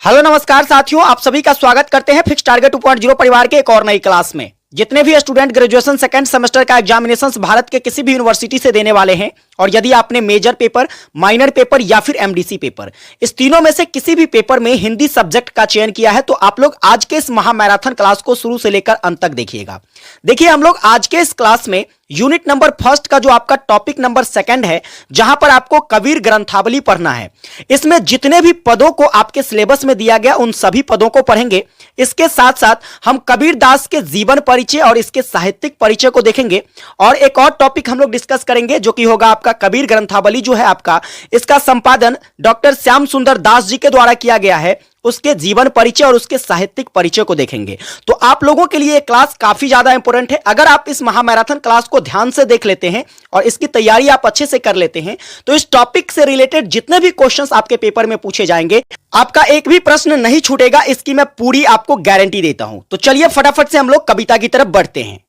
Hello नमस्कार साथियों, आप सभी का स्वागत करते हैं फिक्स टारगेट 2.0 परिवार के एक और नई क्लास में। जितने भी स्टूडेंट ग्रेजुएशन सेकंड सेमेस्टर का एग्जामिनेशंस भारत के किसी भी यूनिवर्सिटी से देने वाले हैं और यदि आपने मेजर पेपर, माइनर पेपर या फिर एमडीसी पेपर, इस तीनों में से किसी भी पेपर में हिंदी सब्जेक्ट का चयन किया है तो आप लोग आज के इस महामैराथन क्लास को शुरू से लेकर अंत तक देखिएगा। देखिए, हम लोग आज के इस क्लास में यूनिट नंबर फर्स्ट का जो आपका टॉपिक नंबर सेकंड है, जहां पर आपको कबीर ग्रंथावली पढ़ना है, इसमें जितने भी पदों को आपके सिलेबस में दिया गया उन सभी पदों को पढ़ेंगे। इसके साथ साथ हम कबीर दास के जीवन परिचय और इसके साहित्यिक परिचय को देखेंगे और एक और टॉपिक हम लोग डिस्कस करेंगे जो कि होगा आपका कबीर ग्रंथावली जो है आपका, इसका संपादन डॉक्टर श्याम सुंदर दास जी के द्वारा किया गया है। उसके जीवन परिचय और उसके साहित्यिक परिचय को देखेंगे। तो आप लोगों के लिए यह क्लास काफी ज्यादा इंपॉर्टेंट है। अगर आप इस महामैराथन क्लास को ध्यान से देख लेते हैं और इसकी तैयारी आप अच्छे से कर लेते हैं तो इस टॉपिक से रिलेटेड जितने भी क्वेश्चंस आपके पेपर में पूछे जाएंगे, आपका एक भी प्रश्न नहीं छूटेगा, इसकी मैं पूरी आपको गारंटी देता हूं। तो चलिए फटाफट से हम लोग कविता की तरफ बढ़ते हैं।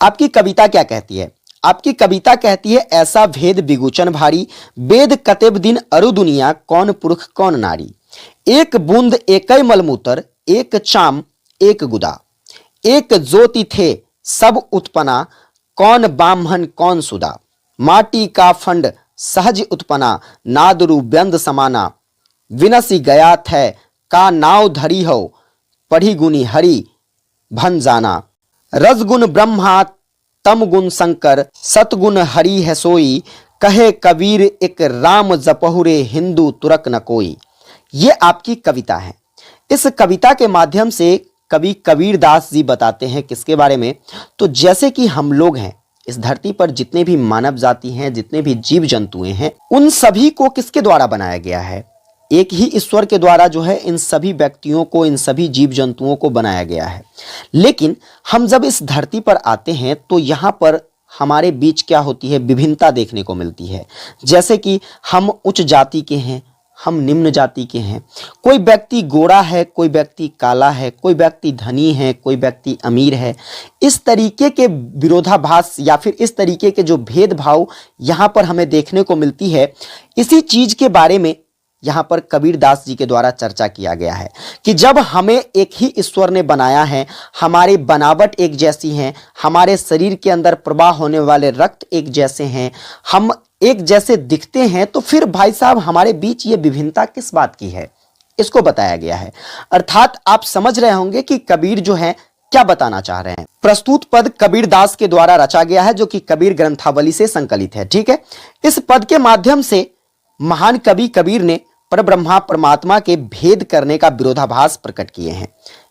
आपकी कविता क्या कहती है? आपकी कविता कहती है, ऐसा भेद बिगुचन भारी, वेद कतेब दिन अरु दुनिया, कौन पुरुष कौन नारी। एक बूंद एकई मलमूत्र, एक चाम एक गुदा, एक ज्योति थे सब उत्पना, कौन ब्राह्मण कौन सुदा। माटी का फंड सहज उत्पना, नादरु व्यंद समाना, विनसी गया थे का नाव धरी हो, पढ़ी गुनी हरि भन जाना। रजगुण ब्रह्मा तम गुण शंकर, सतगुण हरि है सोई, कहे कबीर एक राम जपहुरे, हिंदू तुरक न कोई। ये आपकी कविता है। इस कविता के माध्यम से कवि कबीर दास जी बताते हैं किसके बारे में? तो जैसे कि हम लोग हैं, इस धरती पर जितने भी मानव जाति हैं, जितने भी जीव जंतुएं हैं, उन सभी को किसके द्वारा बनाया गया है? एक ही ईश्वर के द्वारा जो है इन सभी व्यक्तियों को, इन सभी जीव जंतुओं को बनाया गया है। लेकिन हम जब इस धरती पर आते हैं तो यहाँ पर हमारे बीच क्या होती है? विभिन्नता देखने को मिलती है। जैसे कि हम उच्च जाति के हैं, हम निम्न जाति के हैं, कोई व्यक्ति गोरा है, कोई व्यक्ति काला है, कोई व्यक्ति धनी है, कोई व्यक्ति अमीर है। इस तरीके के विरोधाभास या फिर इस तरीके के जो भेदभाव यहाँ पर हमें देखने को मिलती है, इसी चीज के बारे में यहाँ पर कबीर दास जी के द्वारा चर्चा किया गया है कि जब हमें एक ही ईश्वर ने बनाया है, हमारी बनावट एक जैसी है, हमारे शरीर के अंदर प्रवाह होने वाले रक्त एक जैसे हैं, हम एक जैसे दिखते हैं, तो फिर भाई साहब हमारे बीच ये विभिन्नता किस बात की है? इसको बताया गया है। अर्थात आप समझ रहे होंगे कि कबीर जो है क्या बताना चाह रहे हैं। प्रस्तुत पद कबीर दास के द्वारा रचा गया है जो कि कबीर ग्रंथावली से संकलित है। ठीक है, इस पद के माध्यम से महान कवि कबीर ने परब्रह्मा परमात्मा के भेद करने का विरोधाभास प्रकट किए हैं।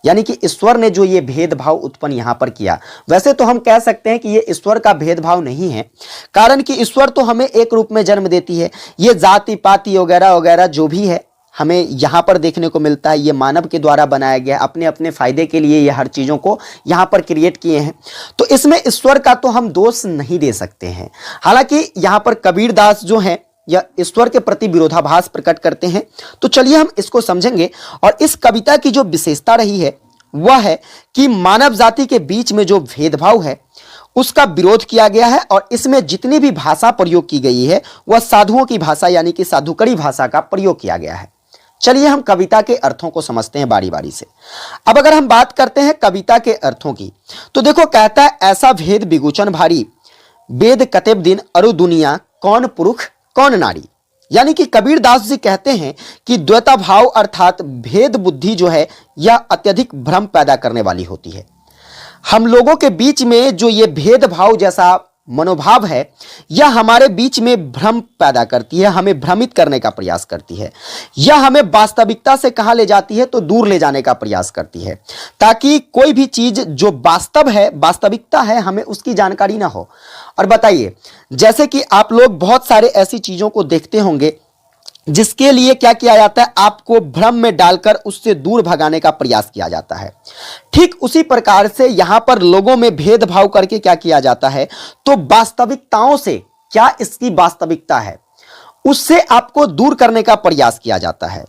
यानी कि ईश्वर ने जो ये भेदभाव उत्पन्न यहां पर किया, वैसे तो हम कह सकते हैं कि ये ईश्वर का भेदभाव नहीं है, कारण कि ईश्वर तो हमें एक रूप में जन्म देती है। ये जाति पाति वगैरह वगैरह जो भी है हमें यहां पर देखने को मिलता है, ये मानव के द्वारा बनाया गया, अपने अपने फायदे के लिए ये हर चीजों को यहां पर क्रिएट किए हैं। तो इसमें ईश्वर का तो हम दोष नहीं दे सकते हैं। हालांकि यहां पर कबीर दास जो है या ईश्वर के प्रति विरोधाभास प्रकट करते हैं। तो चलिए हम इसको समझेंगे। और इस कविता की जो विशेषता रही है वह है कि मानव जाति के बीच में जो भेदभाव है उसका विरोध किया गया है और इसमें जितनी भी भाषा प्रयोग की गई है वह साधुओं की भाषा यानी कि साधुकड़ी भाषा का प्रयोग किया गया है। चलिए हम कविता के अर्थों को समझते हैं बारी बारी से। अब अगर हम बात करते हैं कविता के अर्थों की, तो देखो, कहता है, ऐसा भेद बिगुचन भारी, वेद कतेब दिन अरु दुनिया, कौन पुरुष कौन नारी। यानी कि कबीर दास जी कहते हैं कि द्वैता भाव अर्थात भेद बुद्धि जो है यह अत्यधिक भ्रम पैदा करने वाली होती है। हम लोगों के बीच में जो ये भेदभाव जैसा मनोभाव है यह हमारे बीच में भ्रम पैदा करती है, हमें भ्रमित करने का प्रयास करती है। यह हमें वास्तविकता से कहां ले जाती है? तो दूर ले जाने का प्रयास करती है, ताकि कोई भी चीज जो वास्तव है, वास्तविकता है, हमें उसकी जानकारी ना हो। और बताइए, जैसे कि आप लोग बहुत सारे ऐसी चीजों को देखते होंगे जिसके लिए क्या किया जाता है? आपको भ्रम में डालकर उससे दूर भगाने का प्रयास किया जाता है। ठीक उसी प्रकार से यहां पर लोगों में भेदभाव करके क्या किया जाता है? तो वास्तविकताओं से, क्या इसकी वास्तविकता है, उससे आपको दूर करने का प्रयास किया जाता है।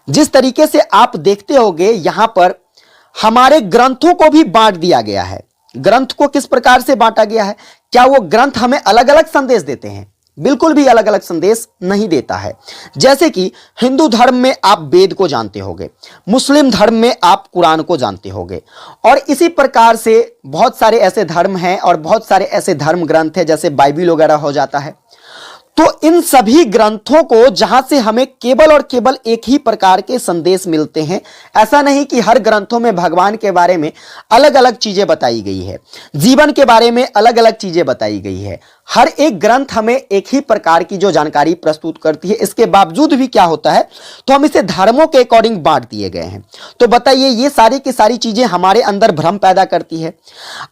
जिस तरीके से आप देखते होंगे यहां पर हमारे ग्रंथों को भी बांट दिया गया है। ग्रंथ को किस प्रकार से बांटा गया है? क्या वो ग्रंथ हमें अलग अलग संदेश देते हैं? बिल्कुल भी अलग अलग संदेश नहीं देता है। जैसे कि हिंदू धर्म में आप वेद को जानते होंगे, मुस्लिम धर्म में आप कुरान को जानते होंगे, और इसी प्रकार से बहुत सारे ऐसे धर्म हैं और बहुत सारे ऐसे धर्म ग्रंथ हैं, जैसे बाइबिल वगैरह हो जाता है। तो इन सभी ग्रंथों को जहां से हमें केवल और केवल एक ही प्रकार के संदेश मिलते हैं, ऐसा नहीं कि हर ग्रंथों में भगवान के बारे में अलग अलग चीजें बताई गई है, जीवन के बारे में अलग अलग चीजें बताई गई है। हर एक ग्रंथ हमें एक ही प्रकार की जो जानकारी प्रस्तुत करती है, इसके बावजूद भी क्या होता है, तो हम इसे धर्मों के अकॉर्डिंग बांट दिए गए हैं। तो बताइए, ये सारी की सारी चीजें हमारे अंदर भ्रम पैदा करती है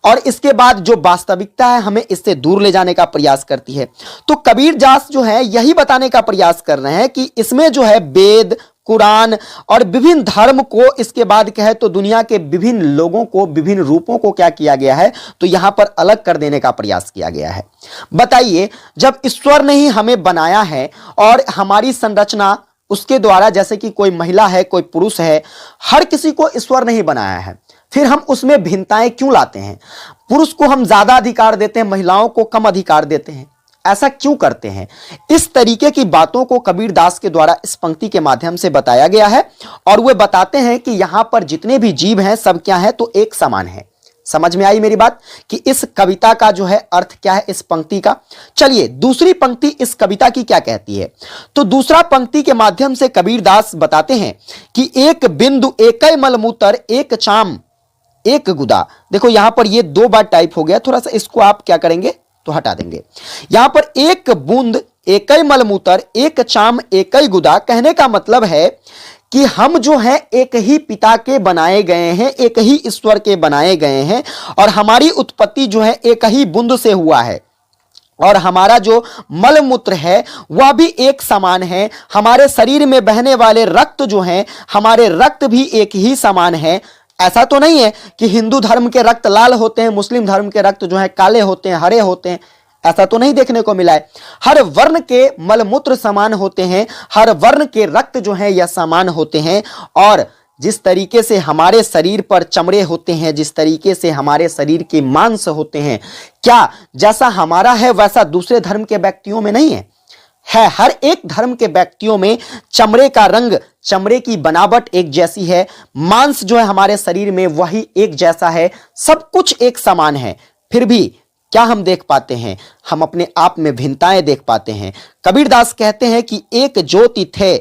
और इसके बाद जो वास्तविकता है हमें इससे दूर ले जाने का प्रयास करती है। तो कबीर दास जो है यही बताने का प्रयास कर रहे हैं कि इसमें जो है वेद, कुरान और विभिन्न धर्म को, इसके बाद कहे तो दुनिया के विभिन्न लोगों को, विभिन्न रूपों को क्या किया गया है, तो यहां पर अलग कर देने का प्रयास किया गया है। बताइए, जब ईश्वर ने ही हमें बनाया है और हमारी संरचना उसके द्वारा, जैसे कि कोई महिला है, कोई पुरुष है, हर किसी को ईश्वर ने ही बनाया है, फिर हम उसमें भिन्नताएं क्यों लाते हैं? पुरुष को हम ज्यादा अधिकार देते हैं, महिलाओं को कम अधिकार देते हैं, ऐसा क्यों करते हैं? इस तरीके की बातों को कबीर दास के द्वारा इस पंक्ति के माध्यम से बताया गया है और वे बताते हैं कि यहां पर जितने भी जीव हैं सब क्या है, तो एक समान है। समझ में आई मेरी बात कि इस कविता का जो है अर्थ क्या है इस पंक्ति का? चलिए, दूसरी पंक्ति इस कविता की क्या कहती है? तो दूसरा पंक्ति के माध्यम से कबीर दास बताते हैं कि एक बिंदु एकै मलमूत्र एक चाम एक गुदा। देखो यहां पर ये दो बार टाइप हो गया, थोड़ा सा इसको आप क्या करेंगे तो हटा देंगे। यहां पर एक बूंद एकै मलमूत्र एक चाम एकै गुदा, कहने का मतलब है कि हम जो है एक ही पिता के बनाए गए हैं, एक ही ईश्वर के बनाए गए हैं और हमारी उत्पत्ति जो है एक ही बूंद से हुआ है और हमारा जो मलमूत्र है वह भी एक समान है। हमारे शरीर में बहने वाले रक्त जो हैं, हमारे रक्त भी एक ही समान है। ऐसा तो नहीं है कि हिंदू धर्म के रक्त लाल होते हैं, मुस्लिम धर्म के रक्त जो है काले होते हैं, हरे होते हैं, ऐसा तो नहीं देखने को मिला है। हर वर्ण के मलमूत्र समान होते हैं, हर वर्ण के रक्त जो है यह समान होते हैं। और जिस तरीके से हमारे शरीर पर चमड़े होते हैं, जिस तरीके से हमारे शरीर के मांस होते हैं, क्या जैसा हमारा है वैसा दूसरे धर्म के व्यक्तियों में नहीं है? हर एक धर्म के व्यक्तियों में चमड़े का रंग, चमड़े की बनावट एक जैसी है, मांस जो है हमारे शरीर में वही एक जैसा है, सब कुछ एक समान है। फिर भी क्या हम देख पाते हैं? हम अपने आप में भिन्नताएं देख पाते हैं। कबीर दास कहते हैं कि एक ज्योति थे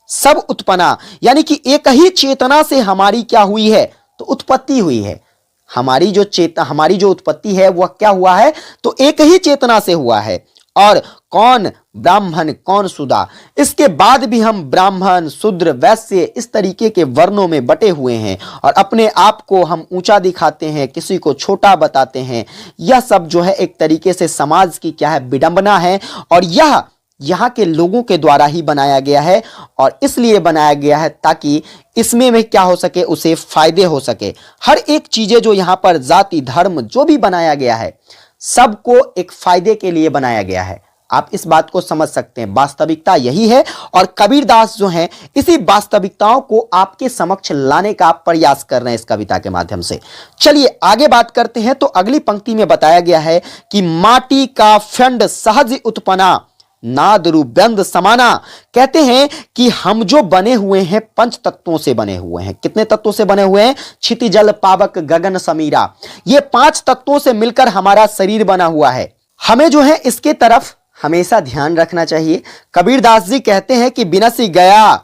सब उत्पन्ना, यानी कि एक ही चेतना से हमारी क्या हुई है, तो उत्पत्ति हुई है। हमारी जो उत्पत्ति है वह क्या हुआ है, तो एक ही चेतना से हुआ है। और कौन ब्राह्मण कौन शूद्र, इसके बाद भी हम ब्राह्मण शूद्र वैश्य इस तरीके के वर्णों में बटे हुए हैं और अपने आप को हम ऊंचा दिखाते हैं, किसी को छोटा बताते हैं। यह सब जो है एक तरीके से समाज की क्या है, विडंबना है और यह यहाँ के लोगों के द्वारा ही बनाया गया है और इसलिए बनाया गया है ताकि इसमें में क्या हो सके, उसे फायदे हो सके। हर एक चीजें जो यहाँ पर जाति धर्म जो भी बनाया गया है सबको एक फायदे के लिए बनाया गया है। आप इस बात को समझ सकते हैं, वास्तविकता यही है और कबीर दास जो हैं इसी वास्तविकताओं को आपके समक्ष लाने का प्रयास कर रहे हैं इस कविता के माध्यम से। चलिए आगे बात करते हैं। तो अगली पंक्ति में बताया गया है कि माटी का फंड सहज उत्पन्ना नाद रूपबंद समाना। कहते हैं कि हम जो बने हुए हैं पंच तत्वों से बने हुए हैं। कितने तत्वों से बने हुए हैं? क्षिति जल पावक गगन समीरा, ये 5 तत्वों से मिलकर हमारा शरीर बना हुआ है। हमें जो है इसके तरफ हमेशा ध्यान रखना चाहिए। कबीर दास जी कहते हैं कि बिनसी गया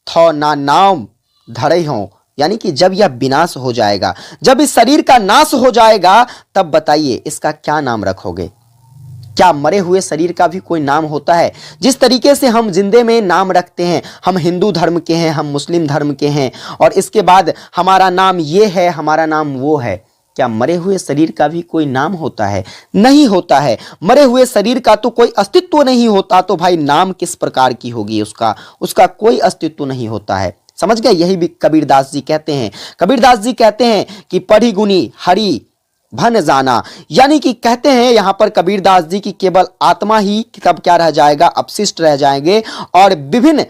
थो ना नाम धरे हो, यानी कि जब यह विनाश हो जाएगा, जब इस शरीर का नाश हो जाएगा, तब बताइए इसका क्या नाम रखोगे? क्या मरे हुए शरीर का भी कोई नाम होता है? जिस तरीके से हम जिंदे में नाम रखते हैं, हम हिंदू धर्म के हैं, हम मुस्लिम धर्म के हैं और इसके बाद हमारा नाम ये है, हमारा नाम वो है, क्या मरे हुए शरीर का भी कोई नाम होता है? नहीं होता है। मरे हुए शरीर का तो कोई अस्तित्व नहीं होता, तो भाई नाम किस प्रकार की होगी उसका कोई अस्तित्व नहीं होता है। समझ गए? यही भी कबीर दास जी कहते हैं। कबीर दास जी कहते हैं कि पढ़ी गुनी हरि भन जाना, यानी कि कहते हैं यहां पर कबीर दास जी की केवल आत्मा ही तब क्या रह जाएगा, अपशिष्ट रह जाएंगे और विभिन्न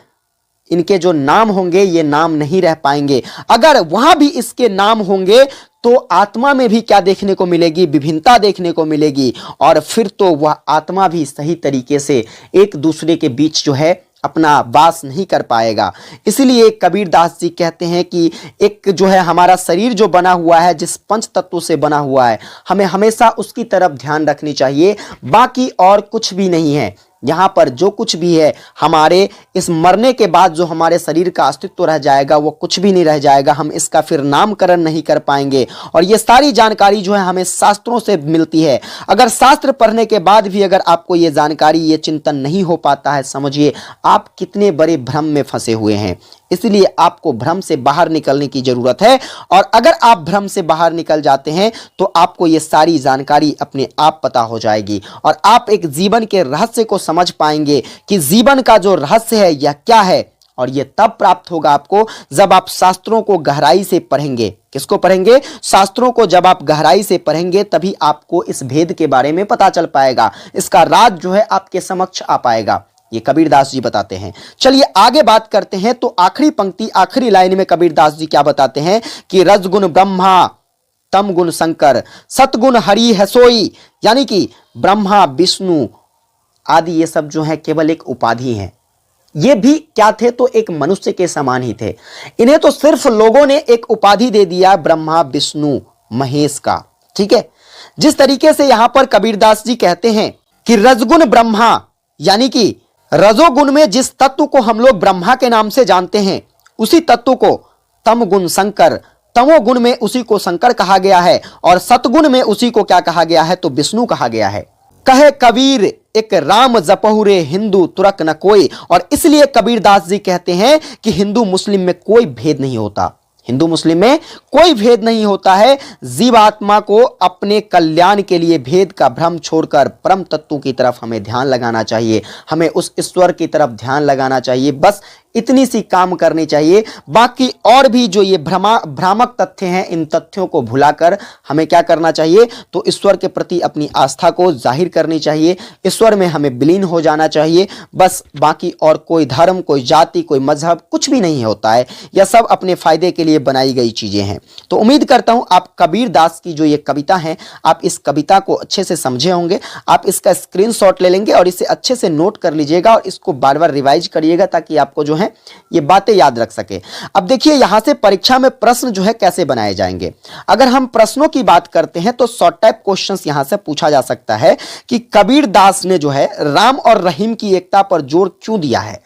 इनके जो नाम होंगे ये नाम नहीं रह पाएंगे। अगर वहां भी इसके नाम होंगे तो आत्मा में भी क्या देखने को मिलेगी, विभिन्नता देखने को मिलेगी, और फिर तो वह आत्मा भी सही तरीके से एक दूसरे के बीच जो है अपना वास नहीं कर पाएगा। इसीलिए कबीरदास जी कहते हैं कि एक जो है हमारा शरीर जो बना हुआ है, जिस पंच तत्वों से बना हुआ है, हमें हमेशा उसकी तरफ ध्यान रखनी चाहिए, बाकी और कुछ भी नहीं है। यहाँ पर जो कुछ भी है हमारे इस मरने के बाद जो हमारे शरीर का अस्तित्व रह जाएगा वो कुछ भी नहीं रह जाएगा, हम इसका फिर नामकरण नहीं कर पाएंगे। और ये सारी जानकारी जो है हमें शास्त्रों से मिलती है। अगर शास्त्र पढ़ने के बाद भी अगर आपको ये जानकारी, ये चिंतन नहीं हो पाता है, समझिए आप कितने बड़े भ्रम में फंसे हुए हैं। इसलिए आपको भ्रम से बाहर निकलने की जरूरत है, और अगर आप भ्रम से बाहर निकल जाते हैं तो आपको ये सारी जानकारी अपने आप पता हो जाएगी, और आप एक जीवन के रहस्य को समझ पाएंगे कि जीवन का जो रहस्य है यह क्या है। और यह तब प्राप्त होगा आपको जब आप शास्त्रों को गहराई से पढ़ेंगे। किसको पढ़ेंगे? शास्त्रों को जब आप गहराई से पढ़ेंगे तभी आपको इस भेद के बारे में पता चल पाएगा, इसका राज जो है आपके समक्ष आ पाएगा। ये कबीरदास जी बताते हैं। चलिए आगे बात करते हैं। तो आखिरी पंक्ति, आखिरी लाइन में कबीरदास जी क्या बताते हैं कि रजगुण ब्रह्मा, तम गुण शंकर, सतगुण हरि है सोई। यानी कि ब्रह्मा, विष्णु आदि ये सब जो है केवल एक उपाधि है। ये भी क्या थे? तो एक मनुष्य के समान ही थे। इन्हें तो सिर्फ लोगों ने एक उपाधि दे दिया ब्रह्मा, विष्णु, महेश का। ठीक है, जिस तरीके से यहां पर कबीरदास जी कहते हैं कि रजगुण ब्रह्मा, यानी कि रजोगुण में जिस तत्व को हम लोग ब्रह्मा के नाम से जानते हैं उसी तत्व को तम गुण शंकर, तमोगुण में उसी को शंकर कहा गया है, और सतगुण में उसी को क्या कहा गया है? तो विष्णु कहा गया है। कहे कबीर एक राम जपहुरे, हिंदू तुरक न कोई। और इसलिए कबीरदास जी कहते हैं कि हिंदू मुस्लिम में कोई भेद नहीं होता, हिंदू मुस्लिम में कोई भेद नहीं होता है। जीवात्मा को अपने कल्याण के लिए भेद का भ्रम छोड़कर परम तत्व की तरफ हमें ध्यान लगाना चाहिए, हमें उस ईश्वर की तरफ ध्यान लगाना चाहिए। बस इतनी सी काम करनी चाहिए। बाकी और भी जो ये भ्रामक तथ्य हैं, इन तथ्यों को भुलाकर हमें क्या करना चाहिए? तो ईश्वर के प्रति अपनी आस्था को जाहिर करनी चाहिए, ईश्वर में हमें विलीन हो जाना चाहिए। बस बाकी और कोई धर्म, कोई जाति, कोई मजहब कुछ भी नहीं होता है। यह सब अपने फायदे के लिए बनाई गई चीजें हैं। तो उम्मीद करता हूं आप कबीरदास की जो ये कविता है, आप इस कविता को अच्छे से समझे होंगे। आप इसका स्क्रीनशॉट ले लेंगे और इसे अच्छे से नोट कर लीजिएगा, और इसको बार बार रिवाइज करिएगा ताकि आपको जो है ये बातें याद रख सके। अब देखिए यहां से परीक्षा में प्रश्न जो है कैसे बनाए जाएंगे। अगर हम प्रश्नों की बात करते हैं तो शॉर्ट टाइप क्वेश्चंस यहां से पूछा जा सकता है कि कबीरदास ने जो है राम और रहीम की एकता पर जोर क्यों दिया है।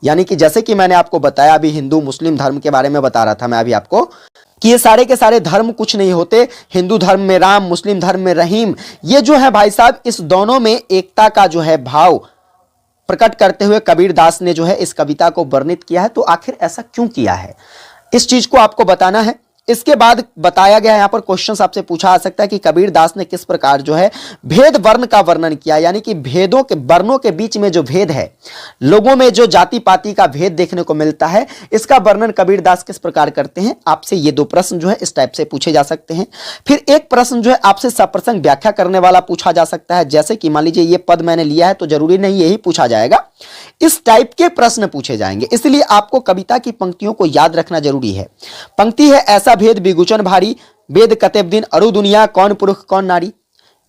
यानी कि जैसे कि मैंने आपको बताया, अभी हिंदू मुस्लिम धर्म के बारे में बता रहा था मैं अभी आपको, कि ये सारे के सारे धर्म कुछ नहीं होते। हिंदू धर्म में राम, मुस्लिम धर्म में रहीम, ये जो है भाई साहब इस दोनों में एकता का जो है भाव प्रकट करते हुए कबीरदास ने जो है इस कविता को वर्णित किया है। तो आखिर ऐसा क्यों किया है, इस चीज को आपको बताना है। इसके बाद बताया गया, यहां पर क्वेश्चन आपसे पूछा जा सकता है कि कबीरदास ने किस प्रकार जो है भेद वर्ण का वर्णन किया। यानी कि भेदों के, वर्णों के बीच में जो भेद है, लोगों में जो जाति पाति का भेद देखने को मिलता है, इसका वर्णन कबीरदास किस प्रकार करते हैं। आपसे ये दो प्रश्न जो है इस टाइप से पूछे जा सकते हैं। फिर एक प्रश्न जो है आपसे सप्रसंग व्याख्या करने वाला पूछा जा सकता है। जैसे कि मान लीजिए ये पद मैंने लिया है तो जरूरी नहीं यही पूछा जाएगा, इस टाइप के प्रश्न पूछे जाएंगे। इसलिए आपको कविता की पंक्तियों को याद रखना जरूरी है। पंक्ति है, ऐसा भेद बिगुचन भारी, वेद कतेब दिन अरु दुनिया, कौन पुरुष कौन नारी।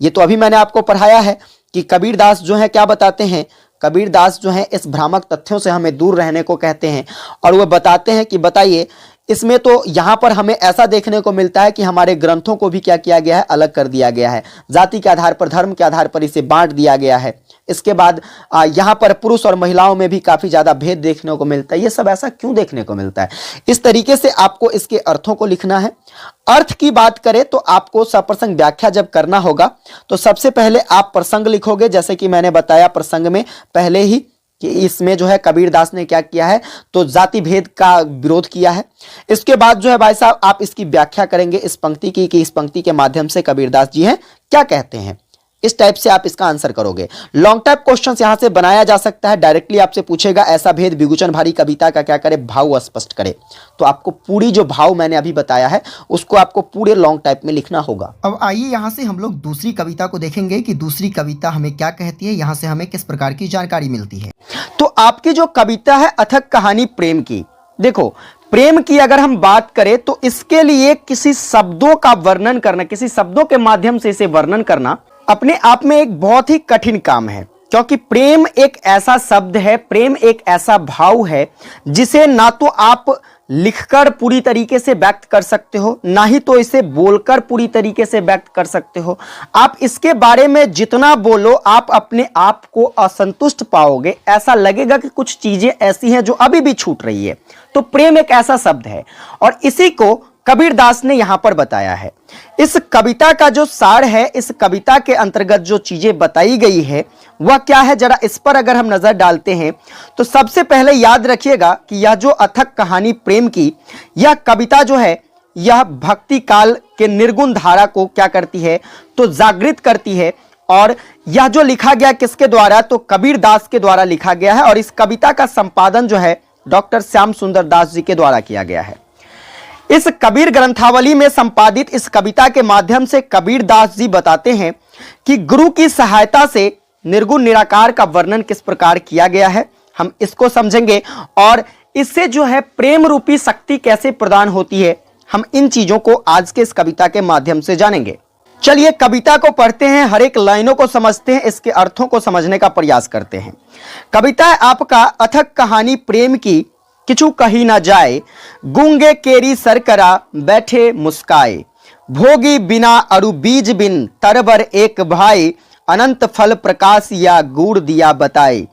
ये तो अभी मैंने आपको पढ़ाया है कि कबीरदास जो है क्या बताते हैं। कबीरदास जो है इस भ्रामक तथ्यों से हमें दूर रहने को कहते हैं, और वह बताते हैं कि बताइए इसमें तो यहां पर हमें ऐसा देखने को मिलता है कि हमारे ग्रंथों को भी क्या किया गया है, अलग कर दिया गया है। जाति के आधार पर, धर्म के आधार पर इसे बांट दिया गया है। इसके बाद यहां पर पुरुष और महिलाओं में भी काफी ज्यादा भेद देखने को मिलता है। ये सब ऐसा क्यों देखने को मिलता है, इस तरीके से आपको इसके अर्थों को लिखना है। अर्थ की बात करें तो आपको सप्रसंग व्याख्या जब करना होगा तो सबसे पहले आप प्रसंग लिखोगे। जैसे कि मैंने बताया प्रसंग में पहले ही कि इसमें जो है कबीरदास ने क्या किया है, तो जाति भेद का विरोध किया है। इसके बाद जो है भाई साहब आप इसकी व्याख्या करेंगे इस पंक्ति की, कि इस पंक्ति के माध्यम से कबीरदास जी हैं क्या कहते हैं। इस टाइप से आप इसका आंसर करोगे। लॉन्ग टाइप क्वेश्चंस यहां से बनाया जा सकता है, डायरेक्टली आपसे पूछेगा ऐसा भेद विभूषण भारी कविता का क्या करे, भाव स्पष्ट करे। तो आपको पूरी जो भाव मैंने अभी बताया है उसको आपको पूरे लॉन्ग टाइप में लिखना होगा। अब आइए यहां से हम लोग दूसरी कविता को देखेंगे कि दूसरी कविता हमें क्या कहती है, यहां से हमें किस प्रकार की जानकारी मिलती है। तो आपकी जो कविता है अथक कहानी प्रेम की, देखो प्रेम की अगर हम बात करें तो इसके लिए किसी शब्दों का वर्णन करना, किसी शब्दों के माध्यम से इसे वर्णन करना अपने आप में एक बहुत ही कठिन काम है, क्योंकि प्रेम एक ऐसा शब्द है, प्रेम एक ऐसा भाव है जिसे ना तो आप लिखकर पूरी तरीके से व्यक्त कर सकते हो, ना ही तो इसे बोलकर पूरी तरीके से व्यक्त कर सकते हो। आप इसके बारे में जितना बोलो आप अपने आप को असंतुष्ट पाओगे, ऐसा लगेगा कि कुछ चीजें ऐसी हैं जो अभी भी छूट रही है। तो प्रेम एक ऐसा शब्द है और इसी को कबीरदास ने यहां पर बताया है। इस कविता का जो सार है, इस कविता के अंतर्गत जो चीजें बताई गई है वह क्या है, जरा इस पर अगर हम नजर डालते हैं तो सबसे पहले याद रखिएगा कि यह जो अथक कहानी प्रेम की यह कविता जो है यह भक्ति काल के निर्गुण धारा को क्या करती है, तो जागृत करती है। और यह जो लिखा गया किसके द्वारा, तो कबीरदास के द्वारा लिखा गया है और इस कविता का संपादन जो है डॉक्टर श्याम सुंदर दास जी के द्वारा किया गया है। इस कबीर ग्रंथावली में संपादित इस कविता के माध्यम से कबीरदास जी बताते हैं कि गुरु की सहायता से निर्गुण निराकार का वर्णन किस प्रकार किया गया है, हम इसको समझेंगे और इससे जो है प्रेम रूपी शक्ति कैसे प्रदान होती है, हम इन चीजों को आज के इस कविता के माध्यम से जानेंगे। चलिए कविता को पढ़ते हैं, हर एक लाइनों को समझते हैं, इसके अर्थों को समझने का प्रयास करते हैं। कविता है आपका अथक कहानी प्रेम की, किछु कही ना जाए, गूंगे केरी सरकरा बैठे मुस्काए, भोगी बिना अरु बीज बिन तरबर एक भाई, अनंत फल प्रकाश या गुड़ दिया बताए,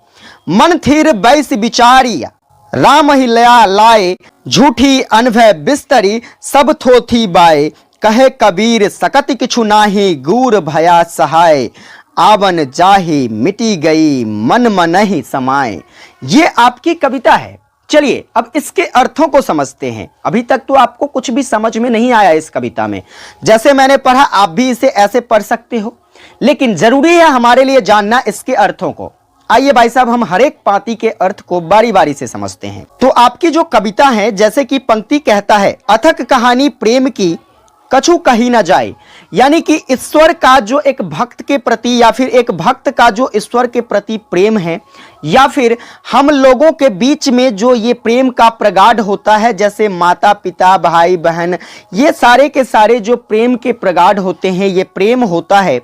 मन थिर बैस बिचारिया राम ही लया लाए, झूठी अनभय बिस्तरी सब थोथी बाए, कहे कबीर सकत किछु नाही गुर भया सहाय, आवन जाहि मिटी गई मन मनहि समाए। ये आपकी कविता है। चलिए अब इसके अर्थों को समझते हैं। अभी तक तो आपको कुछ भी समझ में नहीं आया इस कविता में, जैसे मैंने पढ़ा आप भी इसे ऐसे पढ़ सकते हो, लेकिन जरूरी है हमारे लिए जानना इसके अर्थों को। आइए भाई साहब हम हर एक पाती के अर्थ को बारी बारी से समझते हैं। तो आपकी जो कविता है, जैसे कि पंक्ति कहता है अथक कहानी प्रेम की, कछु कही ना जाए, यानी कि ईश्वर का जो एक भक्त के प्रति या फिर एक भक्त का जो ईश्वर के प्रति प्रेम है, या फिर हम लोगों के बीच में जो ये प्रेम का प्रगाढ़ होता है, जैसे माता पिता भाई बहन, ये सारे के सारे जो प्रेम के प्रगाढ़ होते हैं, ये प्रेम होता है,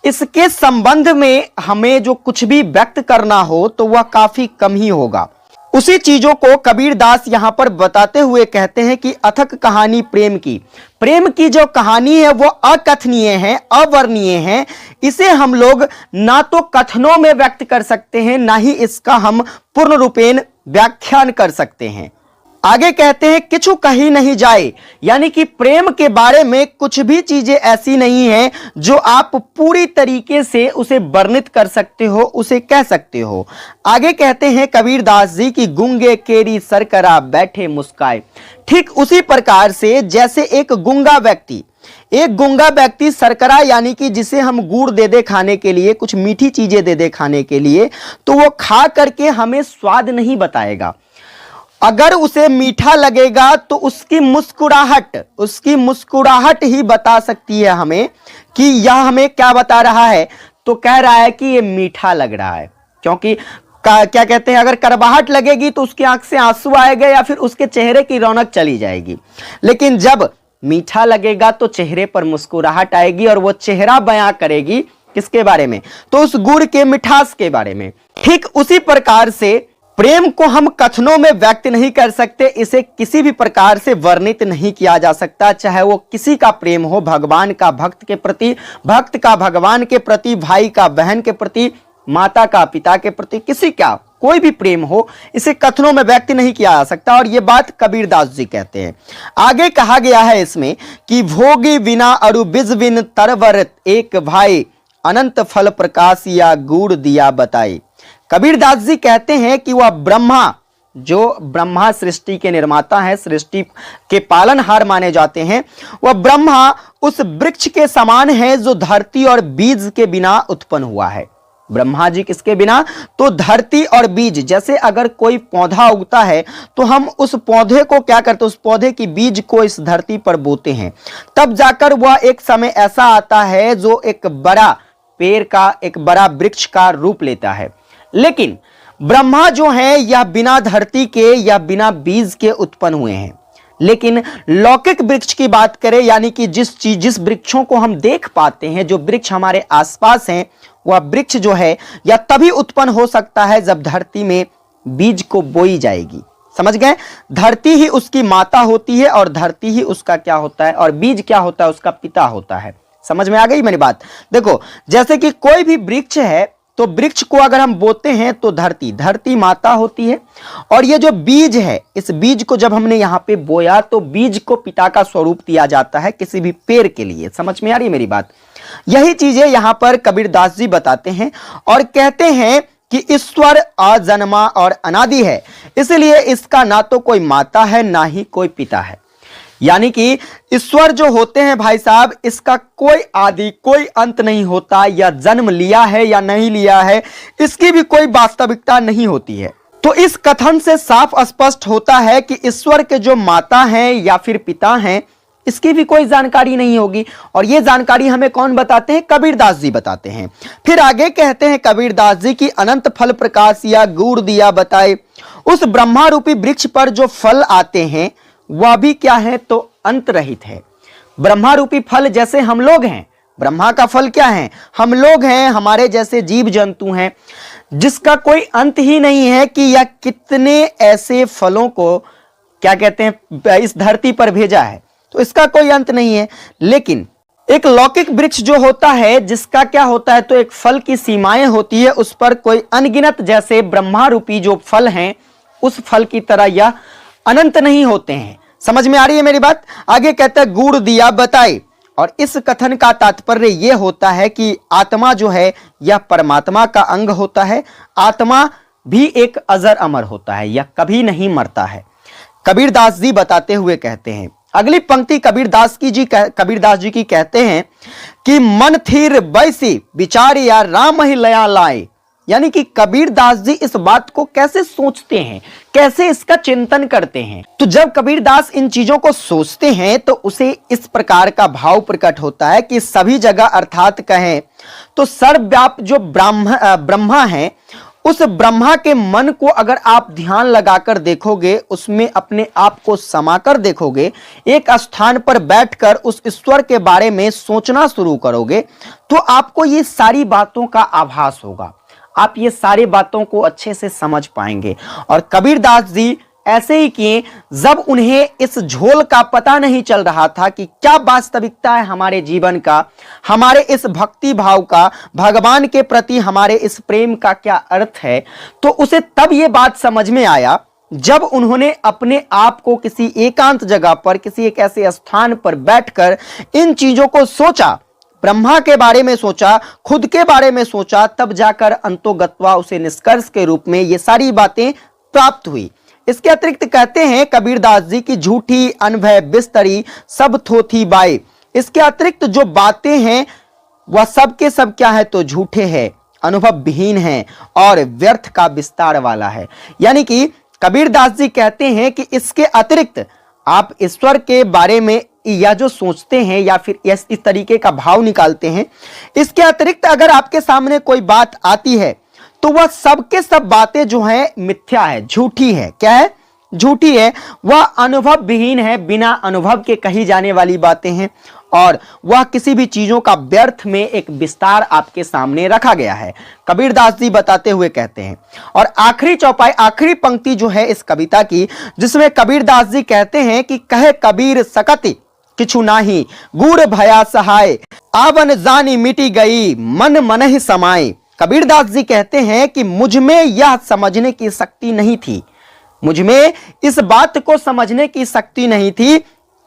इसके संबंध में हमें जो कुछ भी व्यक्त करना हो तो वह काफी कम ही होगा। उसी चीजों को कबीरदास यहां पर बताते हुए कहते हैं कि अथक कहानी प्रेम की जो कहानी है वो अकथनीय है, अवर्णनीय है। इसे हम लोग ना तो कथनों में व्यक्त कर सकते हैं, ना ही इसका हम पूर्ण रूपेण व्याख्यान कर सकते हैं। आगे कहते हैं किछु कही नहीं जाए, यानी कि प्रेम के बारे में कुछ भी चीजें ऐसी नहीं है जो आप पूरी तरीके से उसे वर्णित कर सकते हो, उसे कह सकते हो। आगे कहते हैं कबीरदास जी की गूंगे केरी सरकरा बैठे मुस्काए। ठीक उसी प्रकार से जैसे एक गूंगा व्यक्ति सरकरा, यानी कि जिसे हम गुड़ दे दे खाने के लिए, कुछ मीठी चीजें दे दे खाने के लिए, तो वो खा करके हमें स्वाद नहीं बताएगा। अगर उसे मीठा लगेगा तो उसकी मुस्कुराहट ही बता सकती है हमें कि यह हमें क्या बता रहा है, तो कह रहा है कि ये मीठा लग रहा है। क्योंकि क्या कहते हैं, अगर करवाहट लगेगी तो उसकी आंख से आंसू आएगा या फिर उसके चेहरे की रौनक चली जाएगी, लेकिन जब मीठा लगेगा तो चेहरे पर मुस्कुराहट आएगी और वो चेहरा बयां करेगी किसके बारे में, तो उस गुड़ के मिठास के बारे में। ठीक उसी प्रकार से प्रेम को हम कथनों में व्यक्त नहीं कर सकते, इसे किसी भी प्रकार से वर्णित नहीं किया जा सकता, चाहे वो किसी का प्रेम हो, भगवान का भक्त के प्रति, भक्त का भगवान के प्रति, भाई का बहन के प्रति, माता का पिता के प्रति, किसी का कोई भी प्रेम हो, इसे कथनों में व्यक्त नहीं किया जा सकता। और ये बात कबीरदास जी कहते हैं। आगे कहा गया है इसमें कि भोगी बिना अरु बिज बिन तरवर एक भाई, अनंत फल प्रकाश या गुड़ दिया बताई। कबीरदास जी कहते हैं कि वह ब्रह्मा जो ब्रह्मा सृष्टि के निर्माता हैं, सृष्टि के पालनहार माने जाते हैं, वह ब्रह्मा उस वृक्ष के समान है जो धरती और बीज के बिना उत्पन्न हुआ है। ब्रह्मा जी किसके बिना? तो धरती और बीज। जैसे अगर कोई पौधा उगता है तो हम उस पौधे को क्या करते हैं, उस पौधे की बीज को इस धरती पर बोते हैं, तब जाकर वह एक समय ऐसा आता है जो एक बड़ा पेड़ का, एक बड़ा वृक्ष का रूप लेता है। लेकिन ब्रह्मा जो है यह बिना धरती के या बिना बीज के उत्पन्न हुए हैं। लेकिन लौकिक वृक्ष की बात करें, यानी कि जिस वृक्षों को हम देख पाते हैं, जो वृक्ष हमारे आसपास हैं, वह वृक्ष जो है या तभी उत्पन्न हो सकता है जब धरती में बीज को बोई जाएगी। समझ गए? धरती ही उसकी माता होती है और धरती ही उसका क्या होता है, और बीज क्या होता है, उसका पिता होता है। समझ में आ गई मेरी बात? देखो, जैसे कि कोई भी वृक्ष है तो वृक्ष को अगर हम बोते हैं तो धरती माता होती है, और ये जो बीज है, इस बीज को जब हमने यहाँ पे बोया तो बीज को पिता का स्वरूप दिया जाता है किसी भी पेड़ के लिए। समझ में आ रही है मेरी बात? यही चीजें यहाँ पर कबीरदास जी बताते हैं और कहते हैं कि ईश्वर अजन्मा और अनादि है, इसलिए इसका ना तो कोई माता है ना ही कोई पिता है। यानी कि ईश्वर जो होते हैं भाई साहब, इसका कोई आदि कोई अंत नहीं होता, या जन्म लिया है या नहीं लिया है इसकी भी कोई वास्तविकता नहीं होती है। तो इस कथन से साफ स्पष्ट होता है कि ईश्वर के जो माता हैं या फिर पिता हैं, इसकी भी कोई जानकारी नहीं होगी। और ये जानकारी हमें कौन बताते हैं? कबीरदास जी बताते हैं। फिर आगे कहते हैं कबीरदास जी की अनंत फल प्रकाश या गुड़ दिया बताए, उस ब्रह्मा रूपी वृक्ष पर जो फल आते हैं वह भी क्या है, तो अंत रहित है। ब्रह्मा रूपी फल जैसे हम लोग हैं, ब्रह्मा का फल क्या है? हम लोग हैं, हमारे जैसे जीव जंतु हैं, जिसका कोई अंत ही नहीं है कि यह कितने ऐसे फलों को क्या कहते हैं इस धरती पर भेजा है, तो इसका कोई अंत नहीं है। लेकिन एक लौकिक वृक्ष जो होता है, जिसका क्या होता है, तो एक फल की सीमाएं होती है, उस पर कोई अनगिनत, जैसे ब्रह्मा रूपी जो फल हैं उस फल की तरह यह अनंत नहीं होते हैं। समझ में आ रही है मेरी बात? आगे कहता है गुड़ दिया बताए, और इस कथन का तात्पर्य यह होता है कि आत्मा जो है यह परमात्मा का अंग होता है। आत्मा भी एक अजर अमर होता है, यह कभी नहीं मरता है। कबीरदास जी बताते हुए कहते हैं, अगली पंक्ति कबीरदास जी की कहते हैं कि मन थिर बैसी विचार या राम ही लया लाए। यानी कि कबीरदास जी इस बात को कैसे सोचते हैं, कैसे इसका चिंतन करते हैं। तो जब कबीरदास इन चीजों को सोचते हैं तो उसे इस प्रकार का भाव प्रकट होता है कि सभी जगह, अर्थात कहें तो सर्वव्याप जो ब्रह्मा है, उस ब्रह्मा के मन को अगर आप ध्यान लगाकर देखोगे, उसमें अपने आप को समाकर देखोगे, एक स्थान पर बैठकर उस ईश्वर के बारे में सोचना शुरू करोगे, तो आपको ये सारी बातों का आभास होगा, आप ये सारी बातों को अच्छे से समझ पाएंगे। और कबीरदास जी ऐसे ही किए जब उन्हें इस झोल का पता नहीं चल रहा था कि क्या वास्तविकता है हमारे जीवन का, हमारे इस भक्ति भाव का, भगवान के प्रति हमारे इस प्रेम का क्या अर्थ है। तो उसे तब ये बात समझ में आया जब उन्होंने अपने आप को किसी एकांत जगह पर, किसी एक ऐसे स्थान पर बैठकर इन चीजों को सोचा, ब्रह्मा के बारे में सोचा, खुद के बारे में सोचा, तब जाकर अंतोगत्वा उसे निष्कर्ष के रूप में ये सारी बातें प्राप्त हुई। इसके अतिरिक्त कहते हैं कबीरदास जी की झूठी अनभय बिस्तरी सब थोथी बाई। इसके अतिरिक्त जो बातें हैं वह सब के सब क्या है, तो झूठे हैं, अनुभव विहीन हैं और व्यर्थ का विस्तार वाला है। यानी कि कबीरदास जी कहते हैं कि इसके अतिरिक्त आप ईश्वर के बारे में या जो सोचते हैं या फिर इस तरीके का भाव निकालते हैं, इसके अतिरिक्त अगर आपके सामने कोई बात आती है तो वह सबके सब बातें जो है मिथ्या है, झूठी है। क्या है? झूठी है। वह अनुभव विहीन है, बिना अनुभव के कही जाने वाली बातें हैं, और वह किसी भी चीजों का व्यर्थ में एक विस्तार आपके सामने रखा गया है। कबीरदास जी बताते हुए कहते हैं, और आखिरी चौपाई, आखिरी पंक्ति जो है इस कविता की, जिसमें कबीरदास जी कहते हैं कि कहे कबीर सकति किछु नाही गुर भया सहाय, आवन जानी मिटी गई मन मन ही समाए। कबीरदास जी कहते हैं कि मुझ में यह समझने की शक्ति नहीं थी, मुझ में इस बात को समझने की शक्ति नहीं थी,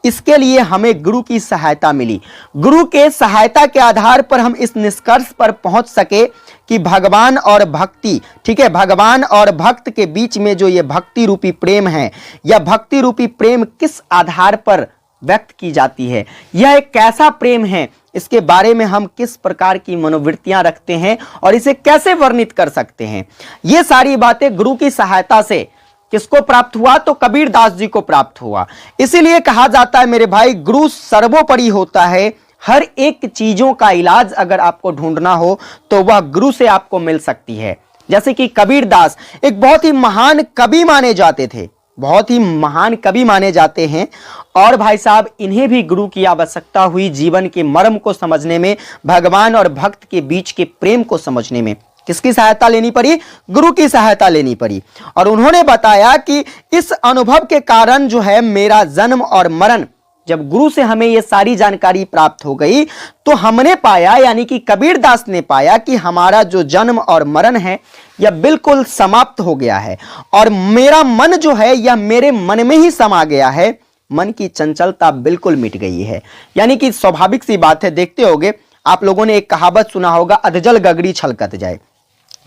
इसके लिए हमें गुरु की सहायता मिली। गुरु के सहायता के आधार पर हम इस निष्कर्ष पर पहुंच सके कि भगवान और भक्ति, ठीक है, भगवान और भक्त के बीच में जो ये भक्ति रूपी प्रेम है, या भक्ति रूपी प्रेम किस आधार पर व्यक्त की जाती है, यह एक कैसा प्रेम है, इसके बारे में हम किस प्रकार की मनोवृत्तियां रखते हैं और इसे कैसे वर्णित कर सकते हैं, ये सारी बातें गुरु की सहायता से किसको प्राप्त हुआ, तो कबीर दास जी को प्राप्त हुआ। इसीलिए कहा जाता है मेरे भाई, गुरु सर्वोपरि होता है। हर एक चीजों का इलाज अगर आपको ढूंढना हो तो वह गुरु से आपको मिल सकती है। जैसे कि कबीर दास एक बहुत ही महान कवि माने जाते थे, बहुत ही महान कवि माने जाते हैं, और भाई साहब इन्हें भी गुरु की आवश्यकता हुई जीवन के मर्म को समझने में, भगवान और भक्त के बीच के प्रेम को समझने में। किसकी सहायता लेनी पड़ी? गुरु की सहायता लेनी पड़ी। और उन्होंने बताया कि इस अनुभव के कारण जो है मेरा जन्म और मरण, जब गुरु से हमें ये सारी जानकारी प्राप्त हो गई तो हमने पाया, यानी कि कबीर दास ने पाया कि हमारा जो जन्म और मरण है यह बिल्कुल समाप्त हो गया है, और मेरा मन जो है यह मेरे मन में ही समा गया है, मन की चंचलता बिल्कुल मिट गई है। यानी कि स्वाभाविक सी बात है, देखते होगे आप लोगों ने एक कहावत सुना होगा, अधजल गगरी छलकत जाए।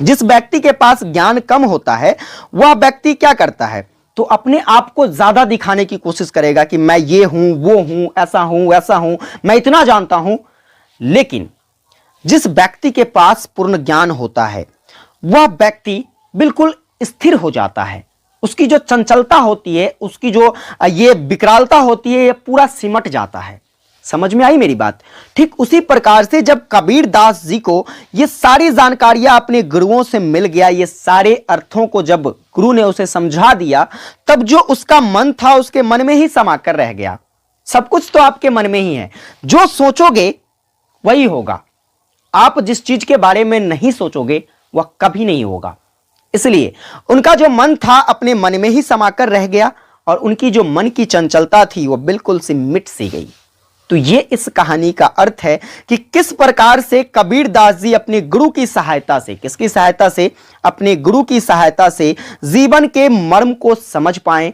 जिस व्यक्ति के पास ज्ञान कम होता है वह व्यक्ति क्या करता है, तो अपने आप को ज्यादा दिखाने की कोशिश करेगा कि मैं ये हूं, वो हूं, ऐसा हूं, वैसा हूं, मैं इतना जानता हूं। लेकिन जिस व्यक्ति के पास पूर्ण ज्ञान होता है वह व्यक्ति बिल्कुल स्थिर हो जाता है। उसकी जो चंचलता होती है, उसकी जो ये विकरालता होती है, ये पूरा सिमट जाता है। समझ में आई मेरी बात? ठीक उसी प्रकार से जब कबीर दास जी को ये सारी जानकारियां अपने गुरुओं से मिल गया, ये सारे अर्थों को जब गुरु ने उसे समझा दिया, तब जो उसका मन था उसके मन में ही समा कर रह गया। सब कुछ तो आपके मन में ही है, जो सोचोगे वही होगा। आप जिस चीज के बारे में नहीं सोचोगे वह कभी नहीं होगा। इसलिए उनका जो मन था अपने मन में ही समाकर रह गया, और उनकी जो मन की चंचलता थी वो बिल्कुल सी मिट सी गई। तो ये इस कहानी का अर्थ है कि किस प्रकार से कबीर दास जी अपने गुरु की सहायता से, किसकी सहायता से? अपने गुरु की सहायता से जीवन के मर्म को समझ पाए,